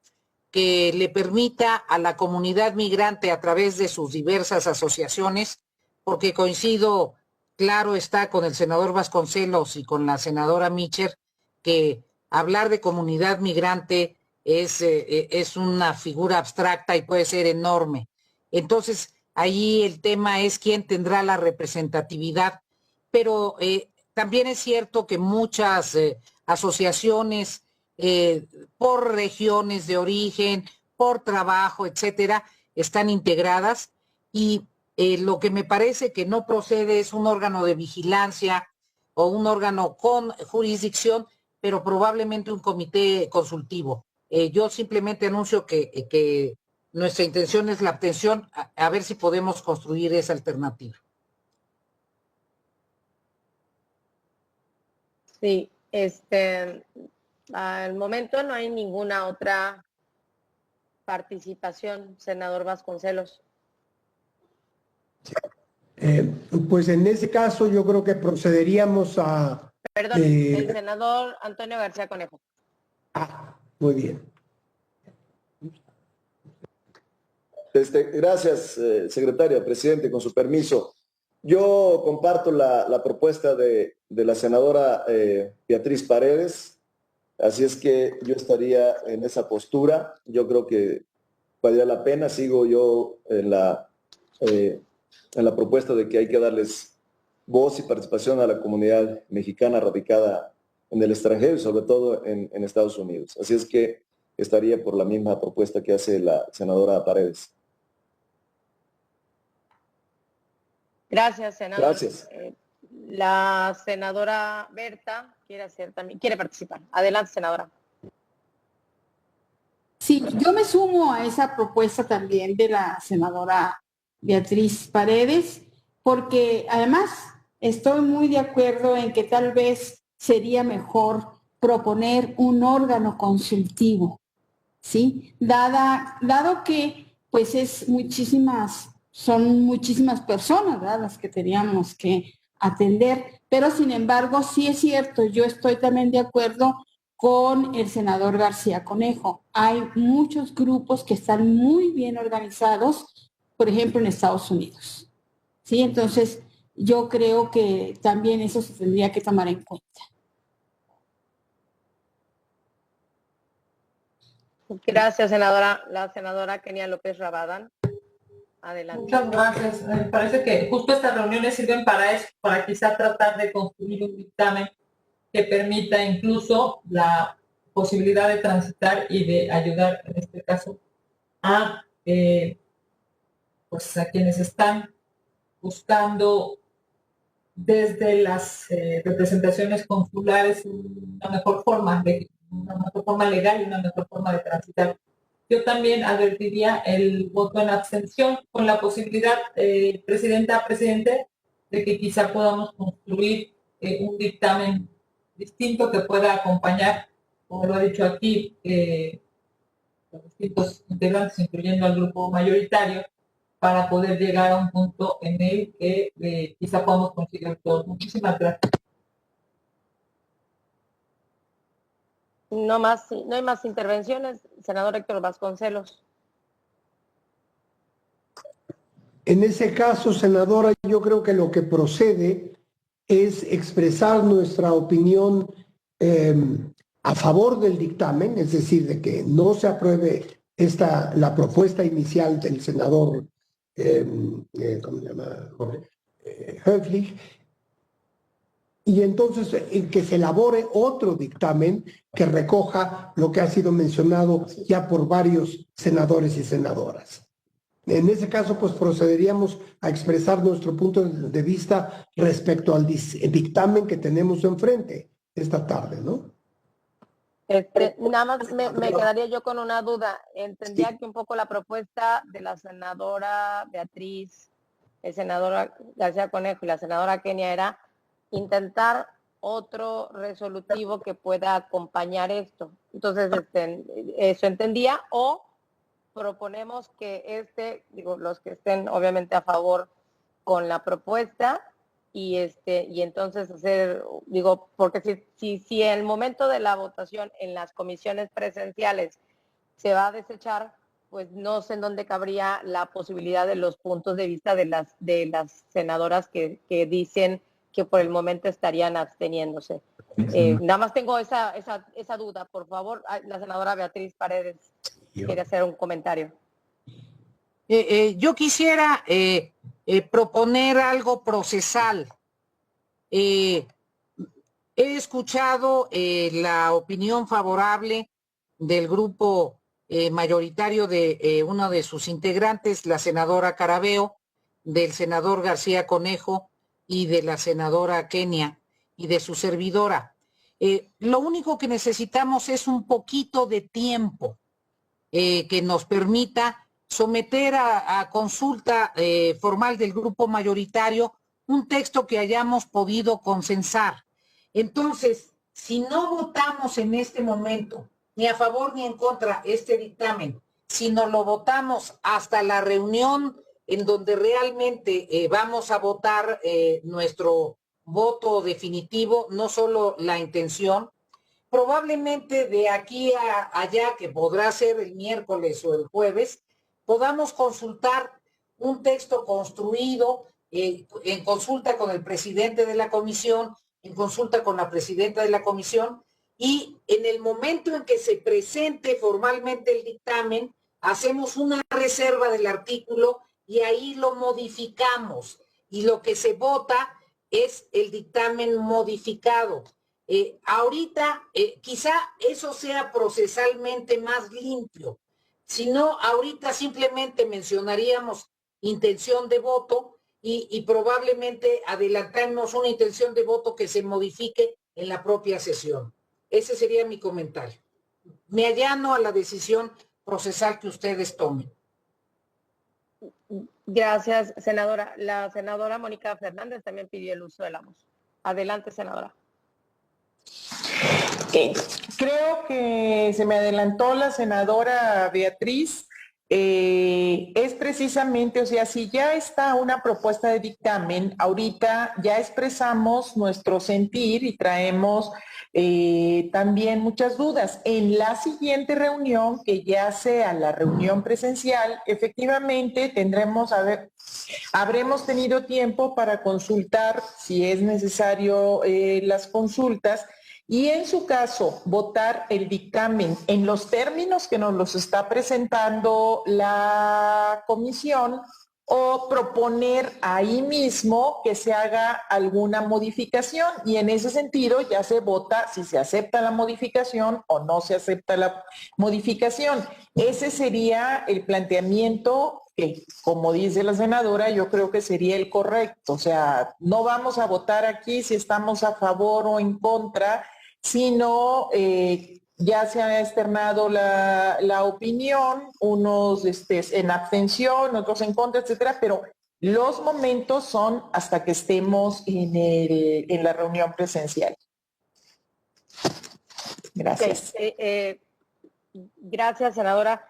que le permita a la comunidad migrante a través de sus diversas asociaciones, porque coincido, claro está, con el senador Vasconcelos y con la senadora Micher, que hablar de comunidad migrante es una figura abstracta y puede ser enorme. Entonces, ahí el tema es quién tendrá la representatividad, pero también es cierto que muchas asociaciones por regiones de origen, por trabajo, etcétera, están integradas y lo que me parece que no procede es un órgano de vigilancia o un órgano con jurisdicción, pero probablemente un comité consultivo. Yo simplemente anuncio que nuestra intención es la abstención, a ver si podemos construir esa alternativa. Sí, al momento no hay ninguna otra participación, senador Vasconcelos. Pues en ese caso yo creo que procederíamos a... Perdón, el senador Antonio García Conejo. Muy bien. Gracias, secretaria, presidente, con su permiso. Yo comparto la propuesta de la senadora Beatriz Paredes, así es que yo estaría en esa postura. Yo creo que valdría la pena. Sigo yo en la propuesta de que hay que darles voz y participación a la comunidad mexicana radicada en el extranjero y sobre todo en Estados Unidos. Así es que estaría por la misma propuesta que hace la senadora Paredes. Gracias, senador. Gracias. La senadora Berta quiere participar. Adelante, senadora. Sí, yo me sumo a esa propuesta también de la senadora Beatriz Paredes, porque además estoy muy de acuerdo en que tal vez sería mejor proponer un órgano consultivo, ¿sí? Dado que pues son muchísimas personas, ¿verdad?, las que teníamos que atender, pero sin embargo sí es cierto, yo estoy también de acuerdo con el senador García Conejo. Hay muchos grupos que están muy bien organizados, por ejemplo, en Estados Unidos, ¿sí? Entonces, yo creo que también eso se tendría que tomar en cuenta. Gracias, senadora. La senadora Kenia López Rabadán. Adelante. Muchas gracias. Me parece que justo estas reuniones sirven para eso, para quizá tratar de construir un dictamen que permita incluso la posibilidad de transitar y de ayudar, en este caso, a, pues a quienes están buscando desde las representaciones consulares una mejor forma legal y una mejor forma de transitar. Yo también advertiría el voto en abstención con la posibilidad, presidente, de que quizá podamos construir un dictamen distinto que pueda acompañar, como lo ha dicho aquí, los distintos integrantes, incluyendo al grupo mayoritario, para poder llegar a un punto en el que quizá podamos conseguir todos. Muchísimas gracias. No hay más intervenciones. Senador Héctor Vasconcelos. En ese caso, senadora, yo creo que lo que procede es expresar nuestra opinión a favor del dictamen, es decir, de que no se apruebe la propuesta inicial del senador ¿cómo se llama? Höflich, y entonces que se elabore otro dictamen que recoja lo que ha sido mencionado ya por varios senadores y senadoras. En ese caso, pues procederíamos a expresar nuestro punto de vista respecto al dictamen que tenemos enfrente esta tarde, ¿no? Nada más me quedaría yo con una duda. Entendía que un poco la propuesta de la senadora Beatriz, el senador García Conejo y la senadora Kenia era intentar otro resolutivo que pueda acompañar esto. Entonces, eso entendía, o proponemos que los que estén obviamente a favor con la propuesta y entonces hacer, porque si en el momento de la votación en las comisiones presenciales se va a desechar, pues no sé en dónde cabría la posibilidad de los puntos de vista de las senadoras que dicen que por el momento estarían absteniéndose. Nada más tengo esa duda. Por favor, la senadora Beatriz Paredes quiere hacer un comentario. Yo quisiera proponer algo procesal. He escuchado la opinión favorable del grupo mayoritario de uno de sus integrantes, la senadora Carabeo, del senador García Conejo y de la senadora Kenia y de su servidora. Lo único que necesitamos es un poquito de tiempo que nos permita someter a consulta formal del grupo mayoritario un texto que hayamos podido consensar. Entonces, si no votamos en este momento, ni a favor ni en contra este dictamen, sino lo votamos hasta la reunión en donde realmente vamos a votar nuestro voto definitivo, no solo la intención, probablemente de aquí a allá, que podrá ser el miércoles o el jueves, podamos consultar un texto construido en consulta con el presidente de la comisión, en consulta con la presidenta de la comisión, y en el momento en que se presente formalmente el dictamen, hacemos una reserva del artículo y ahí lo modificamos. Y lo que se vota es el dictamen modificado. Ahorita quizá eso sea procesalmente más limpio. Si no, ahorita simplemente mencionaríamos intención de voto y probablemente adelantamos una intención de voto que se modifique en la propia sesión. Ese sería mi comentario. Me allano a la decisión procesal que ustedes tomen. Gracias, senadora. La senadora Mónica Fernández también pidió el uso de la voz. Adelante, senadora. Creo que se me adelantó la senadora Beatriz. Es precisamente, o sea, si ya está una propuesta de dictamen, ahorita ya expresamos nuestro sentir y traemos también muchas dudas. En la siguiente reunión, que ya sea la reunión presencial, efectivamente habremos tenido tiempo para consultar, si es necesario, las consultas, y en su caso votar el dictamen en los términos que nos los está presentando la comisión, o proponer ahí mismo que se haga alguna modificación, y en ese sentido ya se vota si se acepta la modificación o no se acepta la modificación. Ese sería el planteamiento que, como dice la senadora, yo creo que sería el correcto. O sea, no vamos a votar aquí si estamos a favor o en contra, sino ya se ha externado la opinión, unos en abstención, otros en contra, etcétera, pero los momentos son hasta que estemos en la reunión presencial. Gracias. Okay. Gracias, senadora.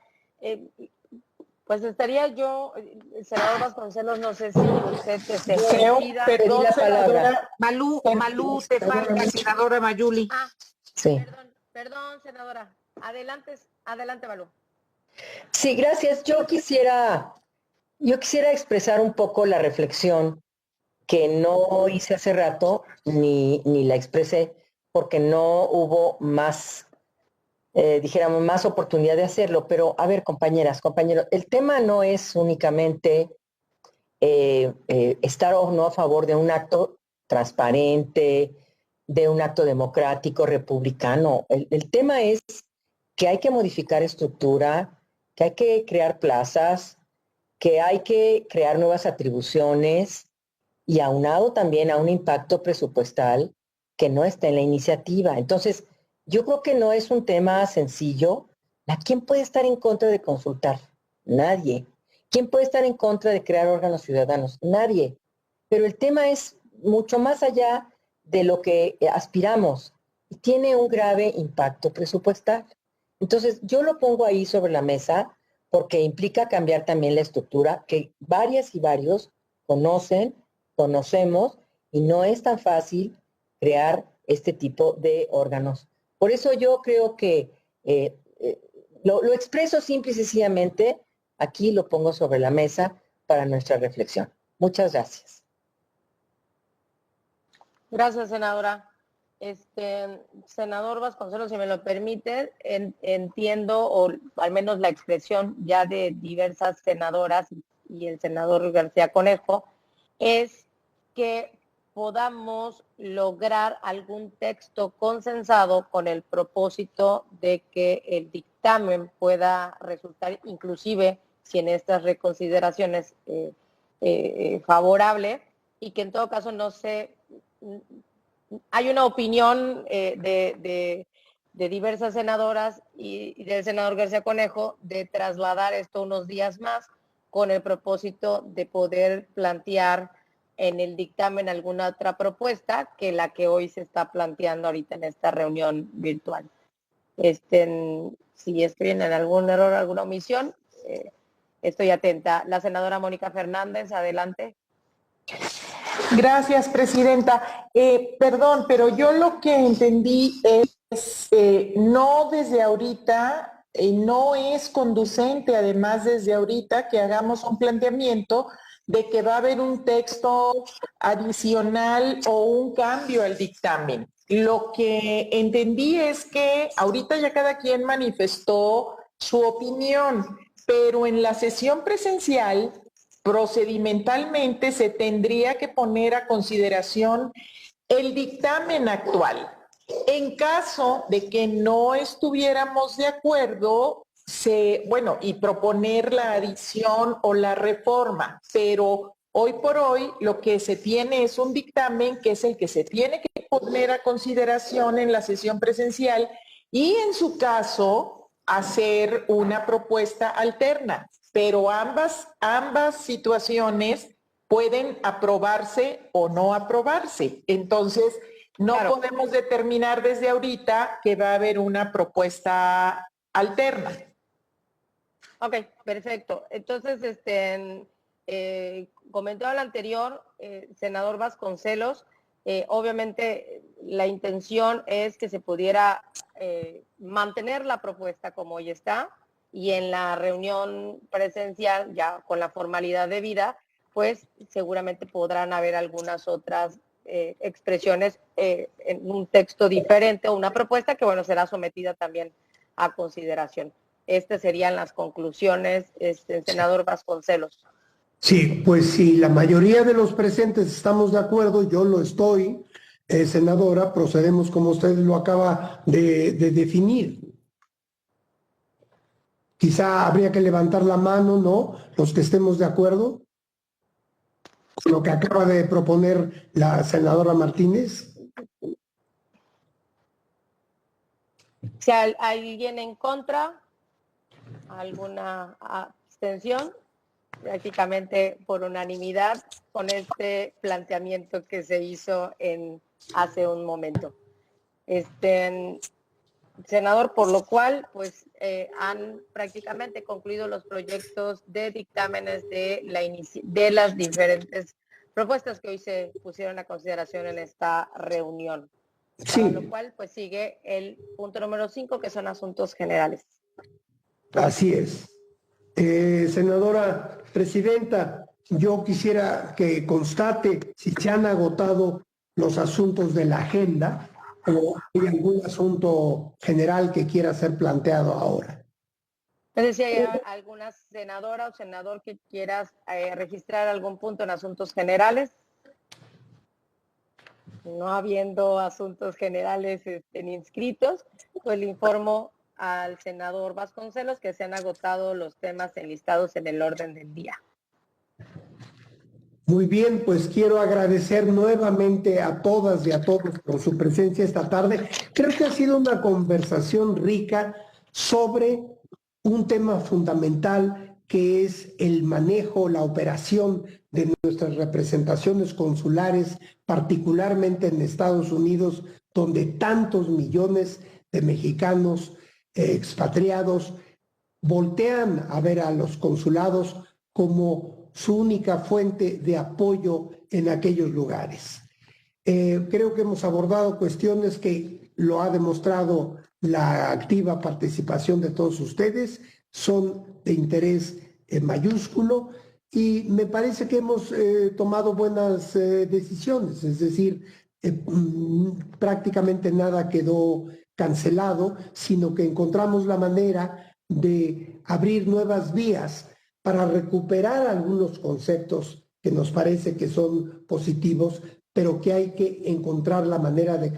Pues estaría yo, el senador Vasconcelos, no sé si usted se perdón, senadora. Malú, te falta, senadora Mayuli. Sí. Perdón, senadora. Adelante, Malú. Sí, gracias. Yo quisiera expresar un poco la reflexión que no hice hace rato, ni la expresé, porque no hubo más, dijéramos, más oportunidad de hacerlo. Pero, a ver, compañeras, compañeros, el tema no es únicamente estar o no a favor de un acto transparente, de un acto democrático, republicano. El tema es que hay que modificar estructura, que hay que crear plazas, que hay que crear nuevas atribuciones y aunado también a un impacto presupuestal que no está en la iniciativa. Entonces, yo creo que no es un tema sencillo. ¿Quién puede estar en contra de consultar? Nadie. ¿Quién puede estar en contra de crear órganos ciudadanos? Nadie. Pero el tema es mucho más allá de lo que aspiramos y tiene un grave impacto presupuestal. Entonces, yo lo pongo ahí sobre la mesa porque implica cambiar también la estructura que varias y varios conocemos, y no es tan fácil crear este tipo de órganos. Por eso yo creo que lo expreso simple y sencillamente, aquí lo pongo sobre la mesa para nuestra reflexión. Muchas gracias. Gracias, senadora. Senador Vasconcelos, si me lo permite, entiendo, o al menos la expresión ya de diversas senadoras y el senador García Conejo, es que podamos lograr algún texto consensado con el propósito de que el dictamen pueda resultar, inclusive si en estas reconsideraciones favorable, y que en todo caso no se... Hay una opinión de diversas senadoras y del senador García Conejo de trasladar esto unos días más con el propósito de poder plantear en el dictamen alguna otra propuesta que la que hoy se está planteando ahorita en esta reunión virtual. Si estoy en algún error, alguna omisión, estoy atenta. La senadora Mónica Fernández, adelante. Gracias, presidenta. Perdón, pero yo lo que entendí es no desde ahorita, no es conducente, además desde ahorita, que hagamos un planteamiento de que va a haber un texto adicional o un cambio al dictamen. Lo que entendí es que ahorita ya cada quien manifestó su opinión, pero en la sesión presencial procedimentalmente se tendría que poner a consideración el dictamen actual. En caso de que no estuviéramos de acuerdo, y proponer la adición o la reforma, pero hoy por hoy lo que se tiene es un dictamen que es el que se tiene que poner a consideración en la sesión presencial y en su caso hacer una propuesta alterna, pero ambas situaciones pueden aprobarse o no aprobarse. Entonces, no podemos determinar desde ahorita que va a haber una propuesta alterna. Ok, perfecto. Entonces, comentado lo anterior, senador Vasconcelos, obviamente la intención es que se pudiera mantener la propuesta como hoy está, y en la reunión presencial, ya con la formalidad debida, pues seguramente podrán haber algunas otras expresiones en un texto diferente o una propuesta que, bueno, será sometida también a consideración. Estas serían las conclusiones, senador Vasconcelos. Sí, pues si la mayoría de los presentes estamos de acuerdo, yo lo estoy, senadora, procedemos como usted lo acaba de definir. Quizá habría que levantar la mano, ¿no? Los que estemos de acuerdo con lo que acaba de proponer la senadora Martínez. Si hay alguien en contra, alguna abstención, prácticamente por unanimidad con este planteamiento que se hizo hace un momento. Senador, por lo cual, pues han prácticamente concluido los proyectos de dictámenes de las diferentes propuestas que hoy se pusieron a consideración en esta reunión. Sí. Para lo cual, pues sigue el punto número 5, que son asuntos generales. Así es. Senadora presidenta, yo quisiera que constate si se han agotado los asuntos de la agenda o hay algún asunto general que quiera ser planteado ahora. Entonces, si hay alguna senadora o senador que quieras registrar algún punto en asuntos generales. No habiendo asuntos generales inscritos, pues le informo al senador Vasconcelos que se han agotado los temas enlistados en el orden del día. Muy bien, pues quiero agradecer nuevamente a todas y a todos por su presencia esta tarde. Creo que ha sido una conversación rica sobre un tema fundamental que es el manejo, la operación de nuestras representaciones consulares, particularmente en Estados Unidos, donde tantos millones de mexicanos expatriados voltean a ver a los consulados como su única fuente de apoyo en aquellos lugares. Creo que hemos abordado cuestiones que lo ha demostrado la activa participación de todos ustedes, son de interés mayúsculo y me parece que hemos tomado buenas decisiones, es decir, prácticamente nada quedó cancelado, sino que encontramos la manera de abrir nuevas vías para recuperar algunos conceptos que nos parece que son positivos, pero que hay que encontrar la manera de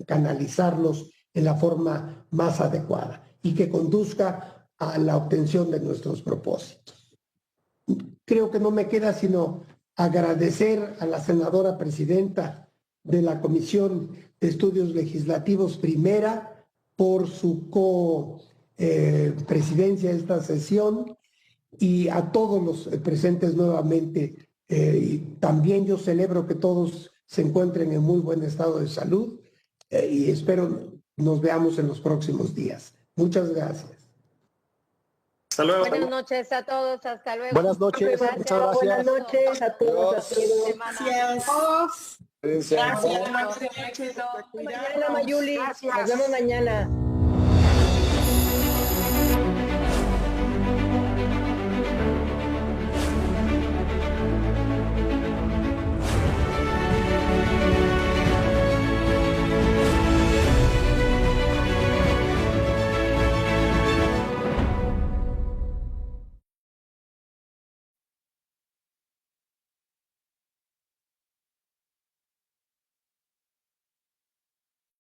canalizarlos en la forma más adecuada y que conduzca a la obtención de nuestros propósitos. Creo que no me queda sino agradecer a la senadora presidenta de la Comisión de Estudios Legislativos Primera por su presidencia de esta sesión y a todos los presentes nuevamente. Y también yo celebro que todos se encuentren en muy buen estado de salud y espero nos veamos en los próximos días. Muchas gracias. Hasta luego. Buenas noches a todos, hasta luego. Buenas noches, muchas gracias. Buenas noches a todos. Gracias. Gracias. Mañana, Mayuli. Nos vemos mañana.